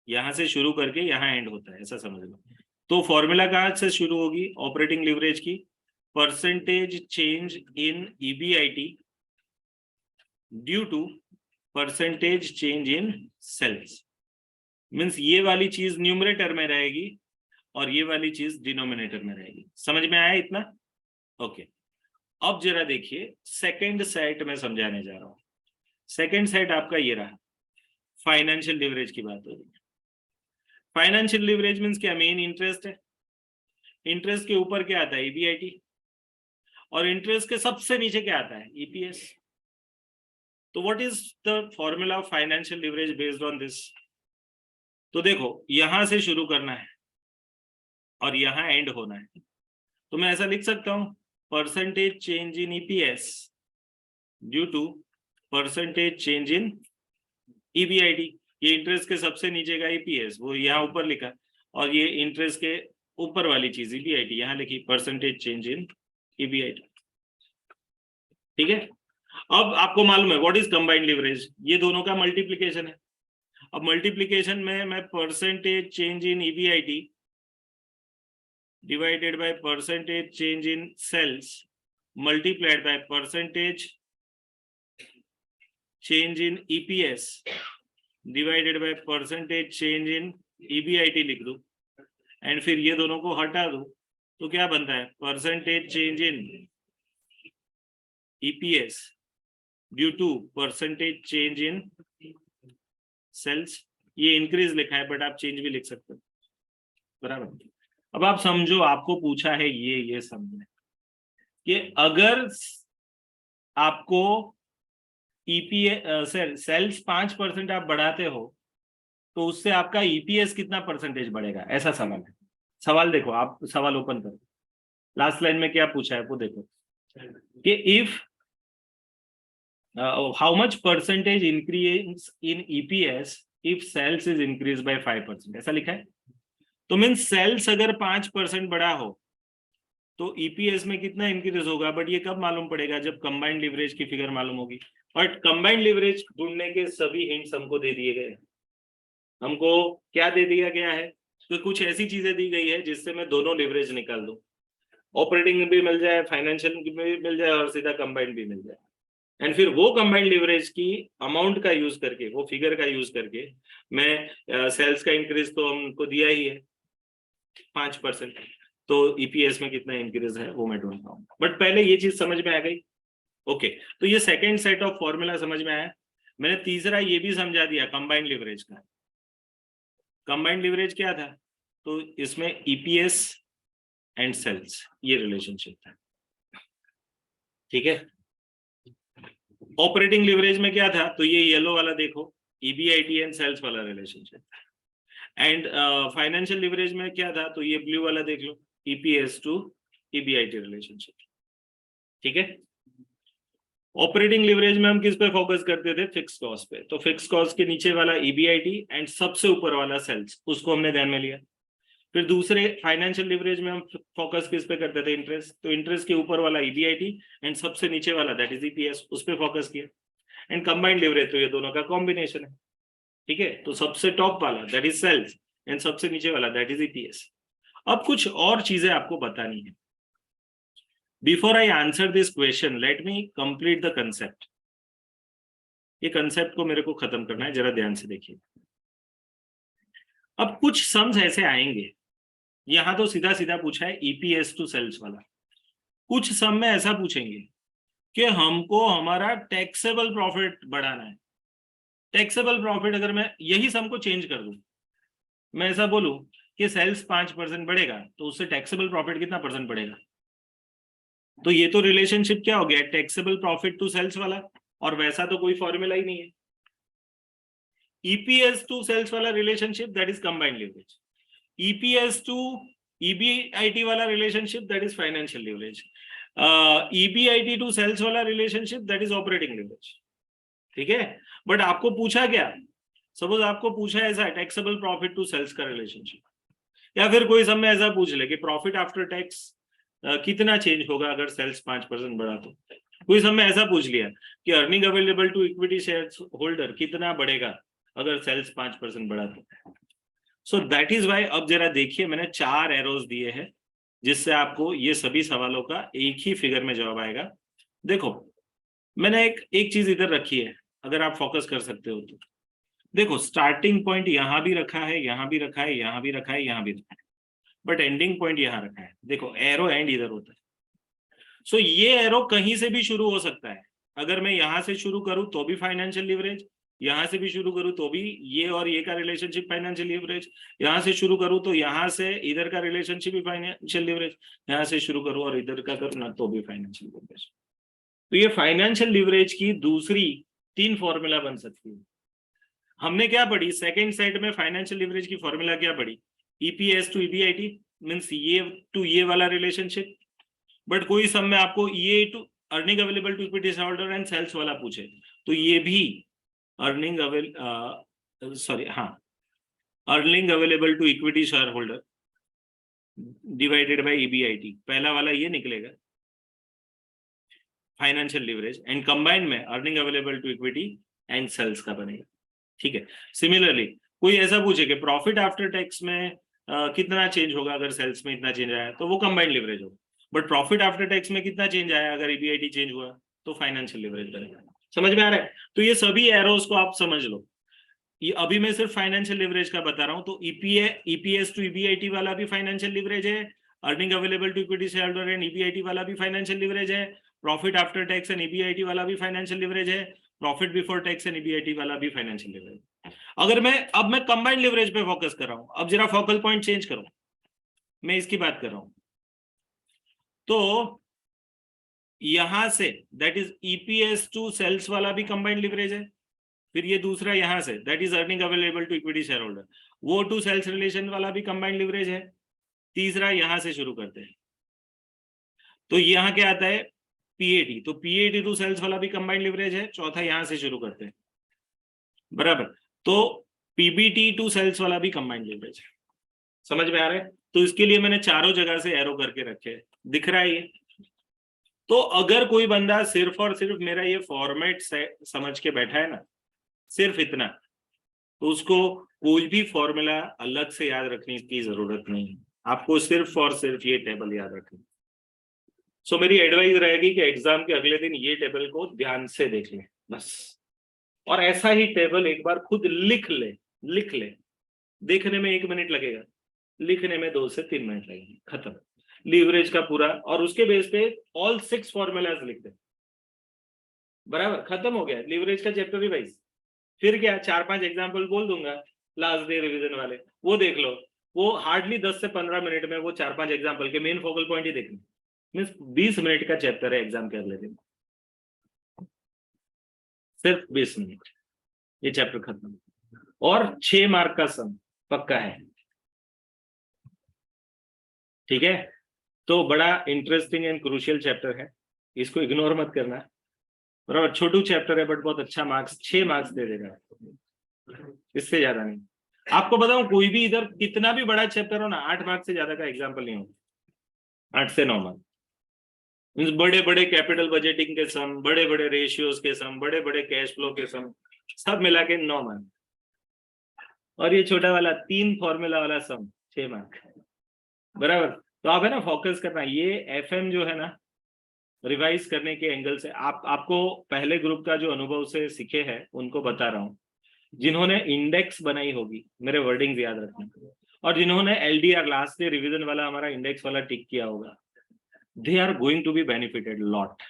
यहां से शुरू करके यहाँ एंड होता है, ऐसा समझ लो। तो फॉर्मूला कहां से शुरू होगी ऑपरेटिंग लिवरेज की, percentage change in EBIT due to percentage change in sales. Means ये वाली चीज न्यूमरेटर में रहेगी और ये वाली चीज डिनोमिनेटर में रहेगी। समझ में आया इतना? ओके। अब जरा देखिए सेकंड सेट में समझाने जा रहा हूं। सेकंड सेट आपका ये रहा, फाइनेंशियल लिवरेज की बात हो रही है। फाइनेंशियल लिवरेज मीन्स क्या, मेन इंटरेस्ट है, इंटरेस्ट के ऊपर क्या आता है ईबीआईटी, और इंटरेस्ट के सबसे नीचे क्या आता है ईपीएस। तो what is the formula of financial leverage based on this, तो देखो यहां से शुरू करना है और यहां एंड होना है, तो मैं ऐसा लिख सकता हूं, percentage change in EPS due to percentage change in EBIT. ये इंटरेस्ट के सबसे नीचे का ईपीएस वो यहाँ ऊपर लिखा, और ये इंटरेस्ट के ऊपर वाली चीज ईबीआईटी यहाँ लिखी, परसेंटेज चेंज इन ईबीआईटी, ठीक है। अब आपको मालूम है व्हाट इज कंबाइंड लिवरेज, ये दोनों का मल्टीप्लीकेशन है। अब मल्टीप्लीकेशन में मैं percentage change in EBIT divided by percentage change in sales multiplied by percentage change in EPS divided by percentage change in EBIT लिख दूं, एंड फिर ये दोनों को हटा दूं, तो क्या बनता है, percentage change in EPS due to percentage change in sales. ये इंक्रीज लिखा है बट आप चेंज भी लिख सकते हो, बराबर। अब आप समझो, आपको पूछा है ये समझना कि अगर आपको ईपीएस सेल्स 5% आप बढ़ाते हो तो उससे आपका ईपीएस कितना परसेंटेज बढ़ेगा, ऐसा सवाल है। सवाल देखो, आप सवाल ओपन करो, लास्ट लाइन में क्या पूछा है वो देखो कि if how much percentage increase in EPS if sales is increase by 5%, ऐसा लिखा है। तो मीन्स सेल्स अगर 5% बढ़ा हो तो ईपीएस में कितना इंक्रीज होगा, बट ये कब मालूम पड़ेगा, जब कंबाइंड लिवरेज की फिगर मालूम होगी। बट कंबाइंड लिवरेज ढूंढने के सभी हिंट्स हमको दे दिए गए। हमको क्या दे दिया गया है, तो कुछ ऐसी चीजें दी गई है जिससे मैं दोनों लिवरेज निकाल दूं, ऑपरेटिंग भी मिल जाए, फाइनेंशियल भी मिल जाए और सीधा कंबाइंड भी मिल जाए। एंड फिर वो कंबाइंड लिवरेज की अमाउंट का यूज करके, वो फिगर का यूज करके मैं सेल्स का इंक्रीज तो हमको दिया ही है 5%, तो ईपीएस में कितना इंक्रीज है वो मैं ढूंढ पाऊंगा। बट पहले ये चीज समझ में आ गई। ओके, तो ये सेकेंड सेट ऑफ फॉर्मूला समझ में आया। मैंने तीसरा ये भी समझा दिया कंबाइंड लिवरेज का। कंबाइंड लिवरेज क्या था, तो इसमें ईपीएस एंड सेल्स ये रिलेशनशिप था, ठीक है। ऑपरेटिंग लिवरेज में क्या था, तो ये येलो वाला देखो, ईबीआईटी एंड सेल्स वाला रिलेशनशिप। एंड फाइनेंशियल लिवरेज में क्या था, तो ये ब्लू वाला देख लो, ईपीएस टू ईबीआईटी रिलेशनशिप, ठीक है। ऑपरेटिंग लिवरेज में हम किस पे फोकस करते थे, फिक्स कॉस्ट पे, तो फिक्स कॉस्ट के नीचे वाला ईबीआईटी एंड सबसे ऊपर वाला सेल्स, उसको हमने ध्यान में लिया। फिर दूसरे फाइनेंशियल लिवरेज में हम फोकस किस पे करते थे, इंटरेस्ट, तो इंटरेस्ट के ऊपर वाला ईबीआईटी एंड सबसे नीचे वाला दैट इज ईपीएस, उस पे फोकस किया। एंड कंबाइंड लिवरेज तो ये दोनों का कॉम्बिनेशन है, ठीक है। तो सबसे टॉप वाला दैट इज सेल्स एंड सबसे नीचे वाला दैट इज ईपीएस। अब कुछ और चीजें आपको बतानी है। Before I answer this question let me complete the concept. ये कंसेप्ट को मेरे को खत्म करना है, जरा ध्यान से देखिए। अब कुछ सम्स ऐसे आएंगे, यहां तो सीधा सीधा पूछा है ईपीएस टू सेल्स वाला। कुछ सम में ऐसा पूछेंगे कि हमको हमारा टैक्सेबल प्रॉफिट बढ़ाना है। टैक्सेबल प्रॉफिट अगर मैं यही सम को चेंज कर दूं, मैं ऐसा बोलूं कि सेल्स 5% बढ़ेगा, तो उससे टैक्सेबल प्रॉफिट कितना परसेंट बढ़ेगा, तो ये तो रिलेशनशिप क्या हो गया, टैक्सेबल प्रॉफिट टू सेल्स वाला, और वैसा तो कोई फॉर्मूला ही नहीं है। ईपीएस टू सेल्स वाला relationship that is combined leverage, EPS to EBIT वाला relationship that is financial leverage, EBIT to sales वाला relationship that is operating leverage, ठीक है। बट आपको पूछा क्या, सपोज आपको पूछा ऐसा टैक्सेबल प्रॉफिट टू सेल्स का रिलेशनशिप, या फिर कोई समय ऐसा पूछ ले कि प्रॉफिट आफ्टर टैक्स कितना चेंज होगा अगर सेल्स 5% बढ़ा, तो कोई समय ऐसा पूछ लिया कि earning available to equity shareholder कितना बढ़ेगा अगर सेल्स 5% बढ़ा, तो सो दैट इज वाई। अब जरा देखिए, मैंने 4 एरोज दिए हैं जिससे आपको ये सभी सवालों का एक ही फिगर में जवाब आएगा। देखो, मैंने एक चीज इधर रखी है, अगर आप फोकस कर सकते हो तो देखो, स्टार्टिंग पॉइंट यहां भी रखा है, यहां भी रखा है, यहां भी रखा है, यहां भी रखा है, बट एंडिंग पॉइंट यहां रखा है। देखो, एरो एंड इधर होता है, सो ये एरो कहीं से भी शुरू हो सकता है। अगर मैं यहां से शुरू करूं तो भी फाइनेंशियल लिवरेज, यहां से भी शुरू करूं तो भी ये और ये का रिलेशनशिप फाइनेंशियल लिवरेज, यहां से शुरू करूं तो यहां से इधर का रिलेशनशिप भी फाइनेंशियल लिवरेज, यहां से शुरू करूं और इधर का करूं ना तो भी फाइनेंशियल लिवरेज। तो ये फाइनेंशियल लिवरेज की दूसरी 3 फॉर्मूला बन सकती है। हमने क्या पढ़ी सेकंड सेट में, फाइनेंशियल लिवरेज की फॉर्मूला क्या पढ़ी, ईपीएस टू ईबीआईटी, मींस ये टू ये वाला रिलेशनशिप। बट कोई सम में आपको ये to earning available to equity shareholder and sales वाला पूछे, तो ये भी earning earning available to equity shareholder divided by EBIT, पहला वाला ये निकलेगा फाइनेंशियल लिवरेज, एंड कंबाइंड में earning available to equity and sales का बनेगा, ठीक है। सिमिलरली कोई ऐसा पूछे कि प्रॉफिट आफ्टर टैक्स में कितना चेंज होगा अगर सेल्स में इतना चेंज आया, तो वो कंबाइंड लिवरेज होगा। बट प्रॉफिट आफ्टर टैक्स में कितना चेंज आया अगर ईबीआईटी चेंज हुआ, तो फाइनेंशियल लिवरेज बनेगा। समझ में आ रहा है? तो ये सभी एरोज को आप समझ लो। ये अभी मैं सिर्फ फाइनेंशियल लिवरेज का बता रहा हूं, तो ईपीएस टू ईबीआईटी वाला भी फाइनेंशियल लिवरेज है, earning available to equity shareholder and EBIT वाला भी फाइनेंशियल लिवरेज है, profit after tax and EBIT वाला भी फाइनेंशियल लिवरेज है, profit before tax and EBIT वाला भी फाइनेंशियल लिवरेज। अगर मैं कंबाइंड लिवरेज पे फोकस कर रहा हूं, अब जरा फोकल पॉइंट चेंज करो, मैं इसकी बात कर रहा हूं, तो यहां से that is EPS to sales वाला भी कंबाइंड लिवरेज है, फिर ये दूसरा यहां से that is earning available to equity shareholder, वो टू सेल्स रिलेशन वाला भी कंबाइंड लिवरेज है। तीसरा यहां से शुरू करते हैं, तो यहां क्या आता है, PAT, तो PAT टू सेल्स वाला भी कंबाइंड लिवरेज है। चौथा यहां से शुरू करते हैं, बराबर। तो PBT टू सेल्स वाला भी कंबाइंड लिवरेज है। समझ में आ रहा है? तो इसके लिए मैंने चारों जगह से एरो करके रखे हैं, दिख रहा है ये। तो अगर कोई बंदा सिर्फ और सिर्फ मेरा ये फॉर्मेट समझ के बैठा है ना, सिर्फ इतना, तो उसको कोई भी फॉर्मूला अलग से याद रखने की जरूरत नहीं है। आपको सिर्फ और सिर्फ ये टेबल याद रखनी। सो मेरी एडवाइस रहेगी कि एग्जाम के अगले दिन ये टेबल को ध्यान से देख लें बस, और ऐसा ही टेबल एक बार खुद लिख ले। देखने में 1 मिनट लगेगा, लिखने में 2 से 3 मिनट लगेंगे, खत्म। लीवरेज का पूरा, और उसके बेस पे ऑल 6 फॉर्मूलाज लिख दे, बराबर, खत्म हो गया लीवरेज का चैप्टर रिवाइज। फिर क्या, 4-5 एग्जाम्पल बोल दूंगा लास्ट डे रिवीजन वाले, वो देख लो। वो हार्डली 10 से 15 मिनट में वो 4-5 एग्जाम्पल के मेन फोकल पॉइंट ही देखने, मीन्स 20 मिनट का चैप्टर है एग्जाम के अगले दिन, सिर्फ 20 मिनट, ये चैप्टर खत्म। और 6 मार्क का सम पक्का है, ठीक है। तो बड़ा इंटरेस्टिंग एंड क्रूशियल चैप्टर है, इसको इग्नोर मत करना, बराबर। छोटू चैप्टर है बट बहुत अच्छा मार्क्स, 6 मार्क्स दे देगा, इससे ज्यादा नहीं। आपको बताऊं, कोई भी इधर कितना भी बड़ा चैप्टर हो ना, 8 मार्क्स से ज्यादा का एग्जाम्पल नहीं होगा, 8 से 9 मार्क्स। बड़े बड़े कैपिटल बजटिंग के सम, बड़े बड़े रेशियोज के सम, बड़े बड़े कैश फ्लो के सम, सब मिला के 9 मार्क्स। और ये छोटा वाला 3 फॉर्मूला वाला सम 6 मार्क, बराबर। तो आप है ना फोकस करना, ये FM जो है ना, रिवाइज करने के एंगल से आपको पहले ग्रुप का जो अनुभव से सीखे हैं उनको बता रहा हूँ। जिन्होंने इंडेक्स बनाई होगी, मेरे वर्डिंग्स याद रखना, और जिन्होंने LDR लास्ट डे रिवीजन वाला हमारा इंडेक्स वाला टिक किया होगा, they are going to be benefited lot.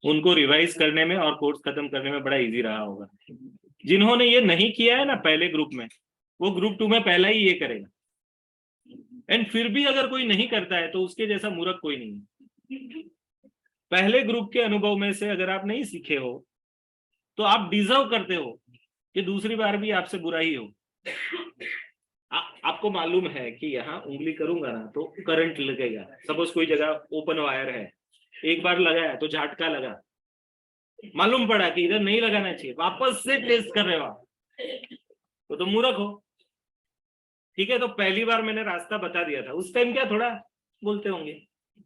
उनको रिवाइज करने में और कोर्स खत्म करने में बड़ा इजी रहा होगा। जिन्होंने ये नहीं किया है ना पहले ग्रुप में, वो ग्रुप 2 में पहला ही ये करेगा। एंड फिर भी अगर कोई नहीं करता है तो उसके जैसा मूर्ख कोई नहीं है। पहले ग्रुप के अनुभव में से अगर आप नहीं सीखे हो तो आप डिजर्व करते हो कि दूसरी बार भी आपसे बुरा ही हो। आपको मालूम है कि यहाँ उंगली करूंगा ना तो करंट लगेगा। सपोज कोई जगह ओपन वायर है, एक बार लगाया तो झटका लगा, मालूम पड़ा कि इधर नहीं लगाना चाहिए, वापस से टेस्ट कर रहे हो आप, तो मूर्ख हो, ठीक है। तो पहली बार मैंने रास्ता बता दिया था, उस टाइम क्या थोड़ा बोलते होंगे,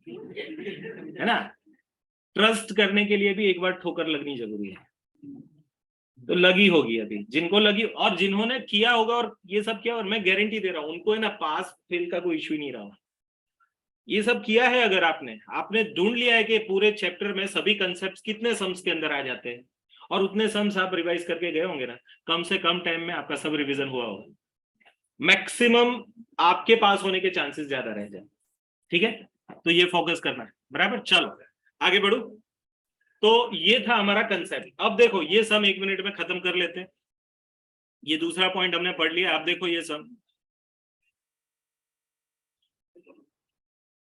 है ना। ट्रस्ट करने के लिए भी एक बार ठोकर लगनी जरूरी है, तो लगी होगी अभी जिनको लगी, और जिन्होंने किया होगा और ये सब किया, और मैं गारंटी दे रहा हूं उनको है ना पास फेल का कोई इश्यू नहीं रहा। ये सब किया है अगर आपने ढूंढ लिया है कि पूरे चैप्टर में सभी कंसेप्ट कितने सम्स के अंदर आ जाते हैं, और उतने सम्स आप रिवाइज करके गए होंगे ना, कम से कम टाइम में आपका सब रिवीजन हुआ होगा, मैक्सिमम आपके पास होने के चांसेस ज्यादा रह जाए, ठीक है। तो ये फोकस करना है, बराबर। चलो आगे बढ़ो। तो ये था हमारा कंसेप्ट। अब देखो ये सम 1 मिनट में खत्म कर लेते हैं। ये दूसरा पॉइंट हमने पढ़ लिया। आप देखो ये सम,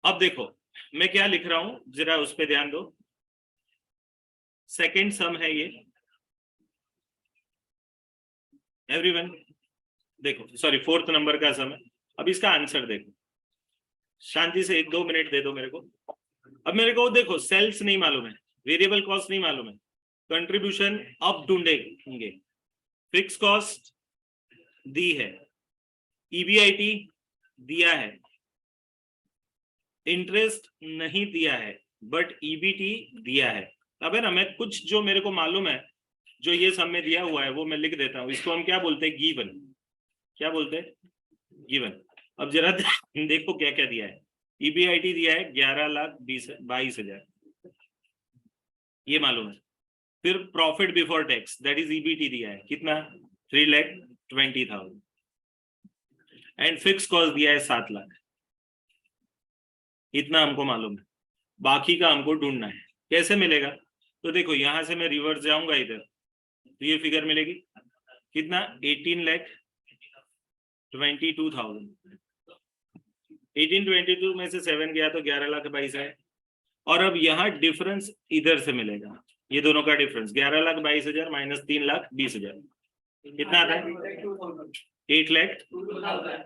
अब देखो मैं क्या लिख रहा हूं, जरा उस पर ध्यान दो। सेकंड सम है ये, एवरीवन देखो, सॉरी 4th नंबर का सम है। अब इसका आंसर देखो, शांति से 1-2 मिनट दे दो मेरे को। अब मेरे को देखो सेल्स नहीं मालूम है, वेरिएबल कॉस्ट नहीं मालूम है, कंट्रीब्यूशन अब ढूंढेंगे, फिक्स कॉस्ट दी है, EBIT दिया है, इंटरेस्ट नहीं दिया है, बट EBT दिया है। अब है ना, मैं कुछ जो मेरे को मालूम है जो ये सब में दिया हुआ है वो मैं लिख देता हूँ। इसको हम क्या बोलते हैं, गिवन। क्या बोलते हैं, गिवन। अब जरा देखो क्या क्या दिया है। EBIT दिया है 11,22,000, ये मालूम है। फिर profit before tax that is EBT दिया है, कितना, 3,20,000। एंड फिक्स कॉस्ट दिया है 7 लाख। इतना हमको मालूम है, बाकी का हमको ढूंढना है। कैसे मिलेगा, तो देखो यहां से मैं रिवर्स जाऊंगा इधर, तो ये फिगर मिलेगी कितना, 18,22,000। 18,22 में से 7 गया तो 11,22,000 है। और अब यहाँ डिफरेंस इधर से मिलेगा, ये दोनों का डिफरेंस 11,22,000 माइनस 3,20,000 कितना आता है, 8,02,000।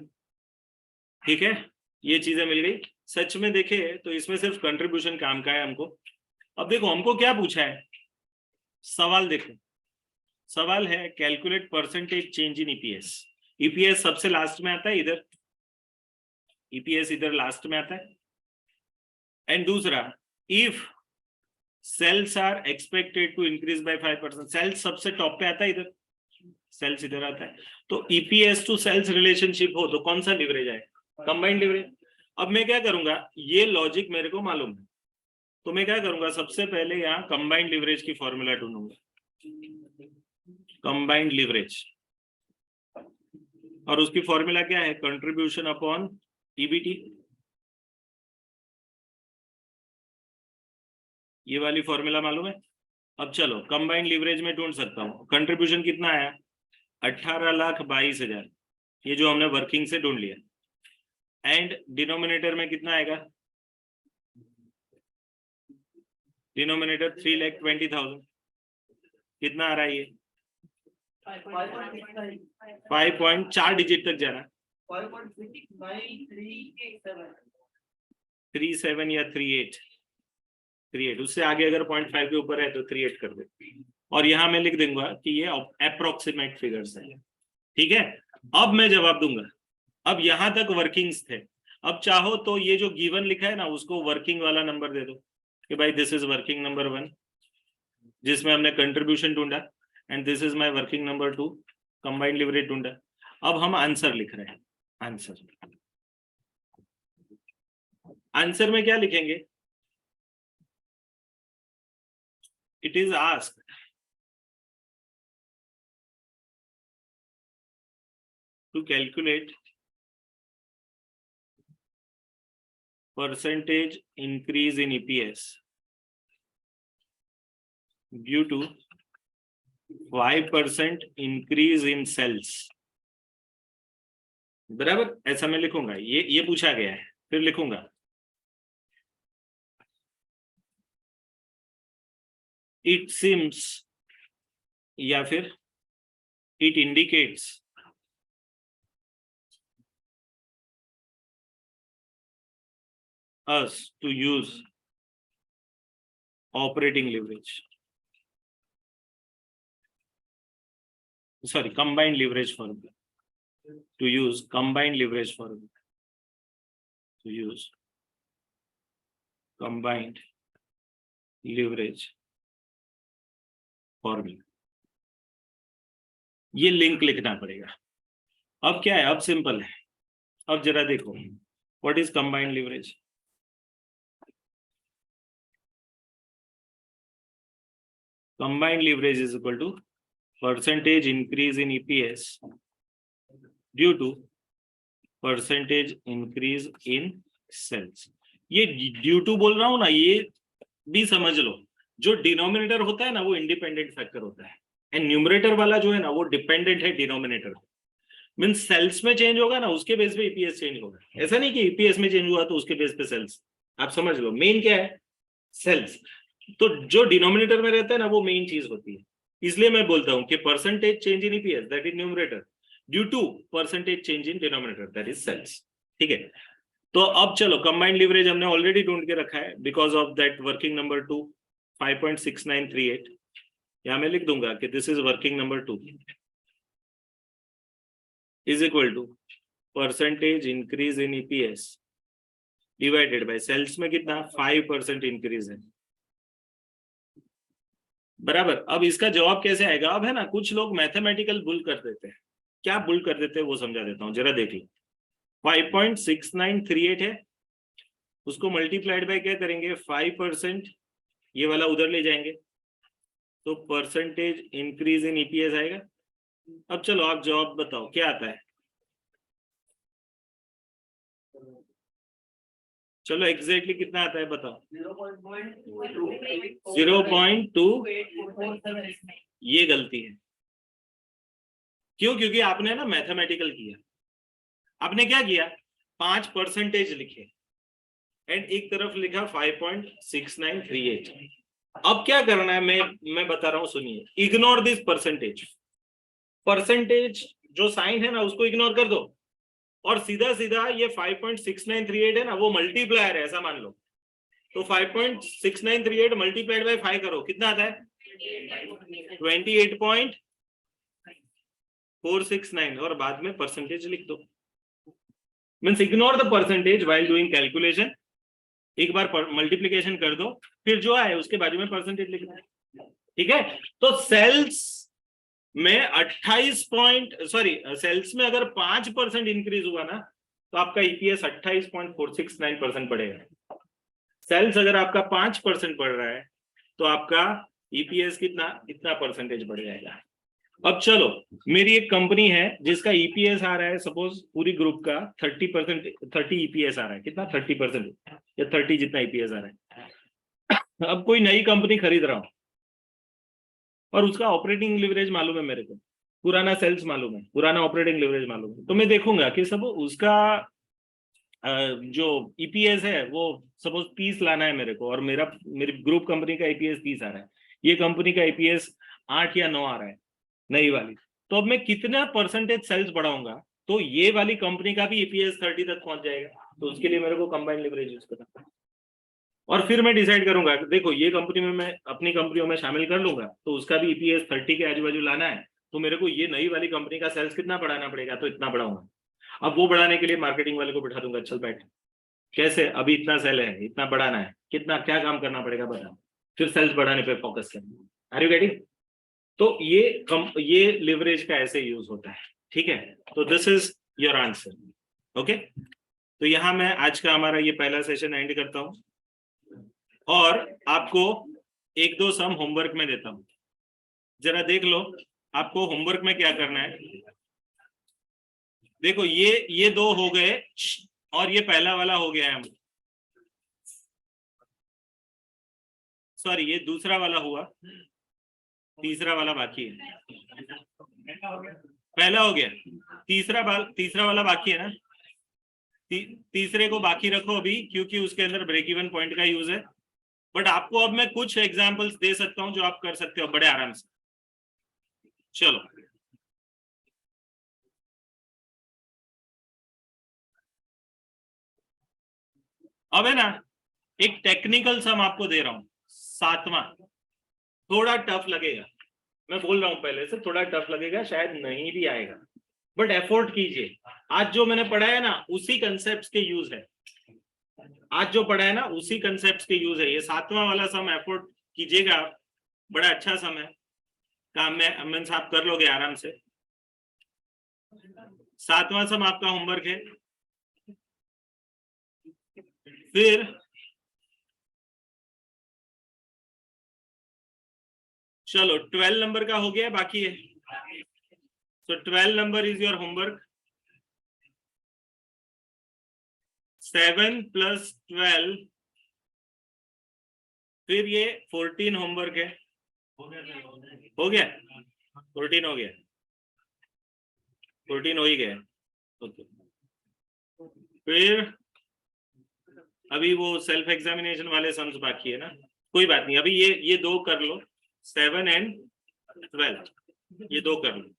ठीक है, ये चीजें मिल गई। सच में देखे तो इसमें सिर्फ कंट्रीब्यूशन काम का है हमको, अब देखो हमको क्या पूछा है, सवाल देखो, सवाल है calculate percentage change in EPS. EPS सबसे लास्ट में आता है इधर, ईपीएस इधर लास्ट में आता है। एंड दूसरा, if sales are expected to increase by 5%, sales सबसे टॉप पे आता है इधर, सेल्स इधर आता है। तो ईपीएस टू सेल्स रिलेशनशिप हो तो कौन सा लिवरेज है, कंबाइंड लिवरेज। अब मैं क्या करूंगा, ये लॉजिक मेरे को मालूम है, तो मैं क्या करूंगा, सबसे पहले यहाँ कंबाइंड लिवरेज की फॉर्मूला ढूंढूंगा, कंबाइंड लिवरेज, और उसकी फॉर्मूला क्या है, कंट्रीब्यूशन अपॉन ईबीटी। ये वाली फॉर्मूला मालूम है। अब चलो कंबाइंड लिवरेज में ढूंढ सकता हूँ, कंट्रीब्यूशन कितना आया, 18,22,000, ये जो हमने वर्किंग से ढूंढ लिया। एंड डिनोमिनेटर में कितना आएगा, डिनोमिनेटर 3,20,000, कितना आ रहा है ये, 5.4 डिजिट तक जाना, 37 या 38, उससे आगे अगर 0.5 के ऊपर है तो 38 कर दे। और यहां मैं लिख दूंगा कि ये अप्रोक्सीमेट फिगर्स है, ठीक है। अब मैं जवाब दूंगा, अब यहां तक वर्किंग्स थे। अब चाहो तो ये जो गिवन लिखा है ना उसको वर्किंग वाला नंबर दे दो कि भाई दिस इज वर्किंग नंबर 1 जिसमें हमने कंट्रीब्यूशन ढूंढा, and this is my working number 2 combined leverage ढूंढा। अब हम आंसर लिख रहे हैं, आंसर में क्या लिखेंगे, it is asked to calculate percentage increase in EPS due to 5% increase in sales। बराबर, ऐसा मैं लिखूंगा, ये पूछा गया है, फिर लिखूंगा it seems या फिर it indicates us to use operating leverage, sorry, combined leverage formula, to use combined leverage formula, to use combined leverage formula। ये लिंक लिखना पड़ेगा। अब क्या है, अब सिंपल है, अब जरा देखो what is combined leverage। Combined leverage is equal to percentage increase in EPS due to percentage increase in sales। ये ड्यू टू बोल रहा हूं ना, ये भी समझ लो, जो डिनोमिनेटर होता है ना वो इंडिपेंडेंट फैक्टर होता है, एंड न्यूमरेटर वाला जो है ना वो डिपेंडेंट है डिनोमिनेटर। मींस सेल्स में चेंज होगा ना उसके बेस पे ईपीएस चेंज होगा, ऐसा नहीं कि ईपीएस में चेंज हुआ तो उसके बेस पे सेल्स। आप समझ लो, मेन क्या है, सेल्स। तो जो डिनोमिनेटर में रहता है ना वो मेन चीज होती है, इसलिए मैं बोलता हूं कि percentage change in EPS that is numerator due to percentage change in denominator that is sales, ठीक है। तो अब चलो कंबाइंड लिवरेज हमने ऑलरेडी ढूंढ के रखा है, because of that working number 2 5.6938, यहां मैं लिख दूंगा कि this is working number 2 is equal to percentage increase in EPS divided by sales में कितना 5% इंक्रीज है, बराबर। अब इसका जवाब कैसे आएगा, अब है ना कुछ लोग मैथमेटिकल बुल कर देते हैं, क्या बुल कर देते हैं वो समझा देता हूं, जरा देख लो। 5.6938 है, उसको मल्टीप्लाइड बाय क्या करेंगे 5%, ये वाला उधर ले जाएंगे तो परसेंटेज इंक्रीज इन ईपीएस आएगा। अब चलो आप जवाब बताओ क्या आता है, चलो एग्जैक्टली कितना आता है बताओ, 0.2। ये गलती है, क्यों, क्योंकि आपने ना मैथमेटिकल किया, आपने क्या किया 5% लिखे एंड एक तरफ लिखा 5.6938। अब क्या करना है, मैं बता रहा हूं सुनिए, इग्नोर दिस परसेंटेज, परसेंटेज जो साइन है ना उसको इग्नोर कर दो, और सीधा सीधा ये 5.6938 है ना वो मल्टीप्लायर है ऐसा मान लो, तो 5.6938 मल्टीप्लाइड बाय 5 करो, कितना आता है? 28.469 और बाद में परसेंटेज लिख दो। Means ignore the percentage while doing calculation. एक बार मल्टीप्लिकेशन कर दो, फिर जो आए उसके बाजू में परसेंटेज लिखना है, ठीक है? तो सेल्स में सेल्स में अगर 5% इंक्रीज हुआ ना तो आपका ईपीएस 28.469% बढ़ेगा। सेल्स अगर आपका 5% बढ़ रहा है तो आपका ईपीएस कितना परसेंटेज बढ़ जाएगा। अब चलो, मेरी एक कंपनी है जिसका ईपीएस आ रहा है, सपोज पूरी ग्रुप का 30 ईपीएस आ रहा है। कितना? 30% या 30 जितना ईपीएस आ रहा है। अब कोई नई कंपनी खरीद रहा हूं और उसका ऑपरेटिंग लिवरेज मालूम है मेरे को, पुराना सेल्स मालूम है, पुराना ऑपरेटिंग लिवरेज मालूम है, तो मैं देखूंगा कि सब उसका जो ईपीएस है वो सपोज 30 लाना है मेरे को, और मेरी ग्रुप कंपनी का ईपीएस 30 आ रहा है, ये कंपनी का ईपीएस 8 या 9 आ रहा है नई वाली। तो अब मैं कितना परसेंटेज सेल्स बढ़ाऊंगा तो ये वाली कंपनी का भी ईपीएस 30 तक पहुंच जाएगा। तो उसके लिए मेरे को कंबाइंड लिवरेज यूज करना है, और फिर मैं डिसाइड करूंगा, देखो ये कंपनी में मैं अपनी कंपनियों में शामिल कर लूंगा तो उसका भी ईपीएस 30 के आजू बाजू लाना है, तो मेरे को ये नई वाली कंपनी का सेल्स कितना बढ़ाना पड़ेगा, तो इतना बढ़ाऊंगा। अब वो बढ़ाने के लिए मार्केटिंग वाले को बिठा दूंगा, चल बैठ, कैसे, अभी इतना सेल है, इतना बढ़ाना है, कितना क्या काम करना पड़ेगा बता, फिर सेल्स बढ़ाने पे फोकस करना। Are you getting? तो ये लिवरेज का ऐसे यूज होता है, ठीक है? तो this is your answer, okay? तो यहां मैं आज का हमारा ये पहला सेशन एंड करता हूं और आपको 1-2 सम होमवर्क में देता हूं, जरा देख लो आपको होमवर्क में क्या करना है। देखो ये 2 हो गए और ये पहला वाला हो गया है, सॉरी ये दूसरा वाला हुआ, तीसरा वाला बाकी है, पहला हो गया, तीसरा वाला बाकी है ना। तीसरे को बाकी रखो अभी, क्योंकि उसके अंदर ब्रेक इवन पॉइंट का यूज है। बट आपको अब मैं कुछ एग्जांपल्स दे सकता हूं जो आप कर सकते हो बड़े आराम से। चलो, अब है ना एक टेक्निकल सम आपको दे रहा हूं, 7वां। थोड़ा टफ लगेगा, मैं बोल रहा हूं पहले से, थोड़ा टफ लगेगा, शायद नहीं भी आएगा, बट एफोर्ट कीजिए। आज जो मैंने पढ़ा है ना उसी कंसेप्ट के यूज है, आज जो पढ़ा है ना उसी कंसेप्ट के यूज है। ये 7वां वाला सम एफोर्ट कीजिएगा, बड़ा अच्छा सम है, काम में मीन्स आप कर लोगे आराम से। 7वां सम आपका होमवर्क है। फिर चलो 12 नंबर का हो गया, बाकी है। So 12 number is your homework. 7 plus 12, फिर ये 14 होमवर्क है। हो गया 14 हो गया, 14 हो ही गया। ओके, फिर अभी वो सेल्फ एग्जामिनेशन वाले सम्स बाकी है ना, कोई बात नहीं, अभी ये 2 कर लो, 7 and 12, ये 2 कर लो।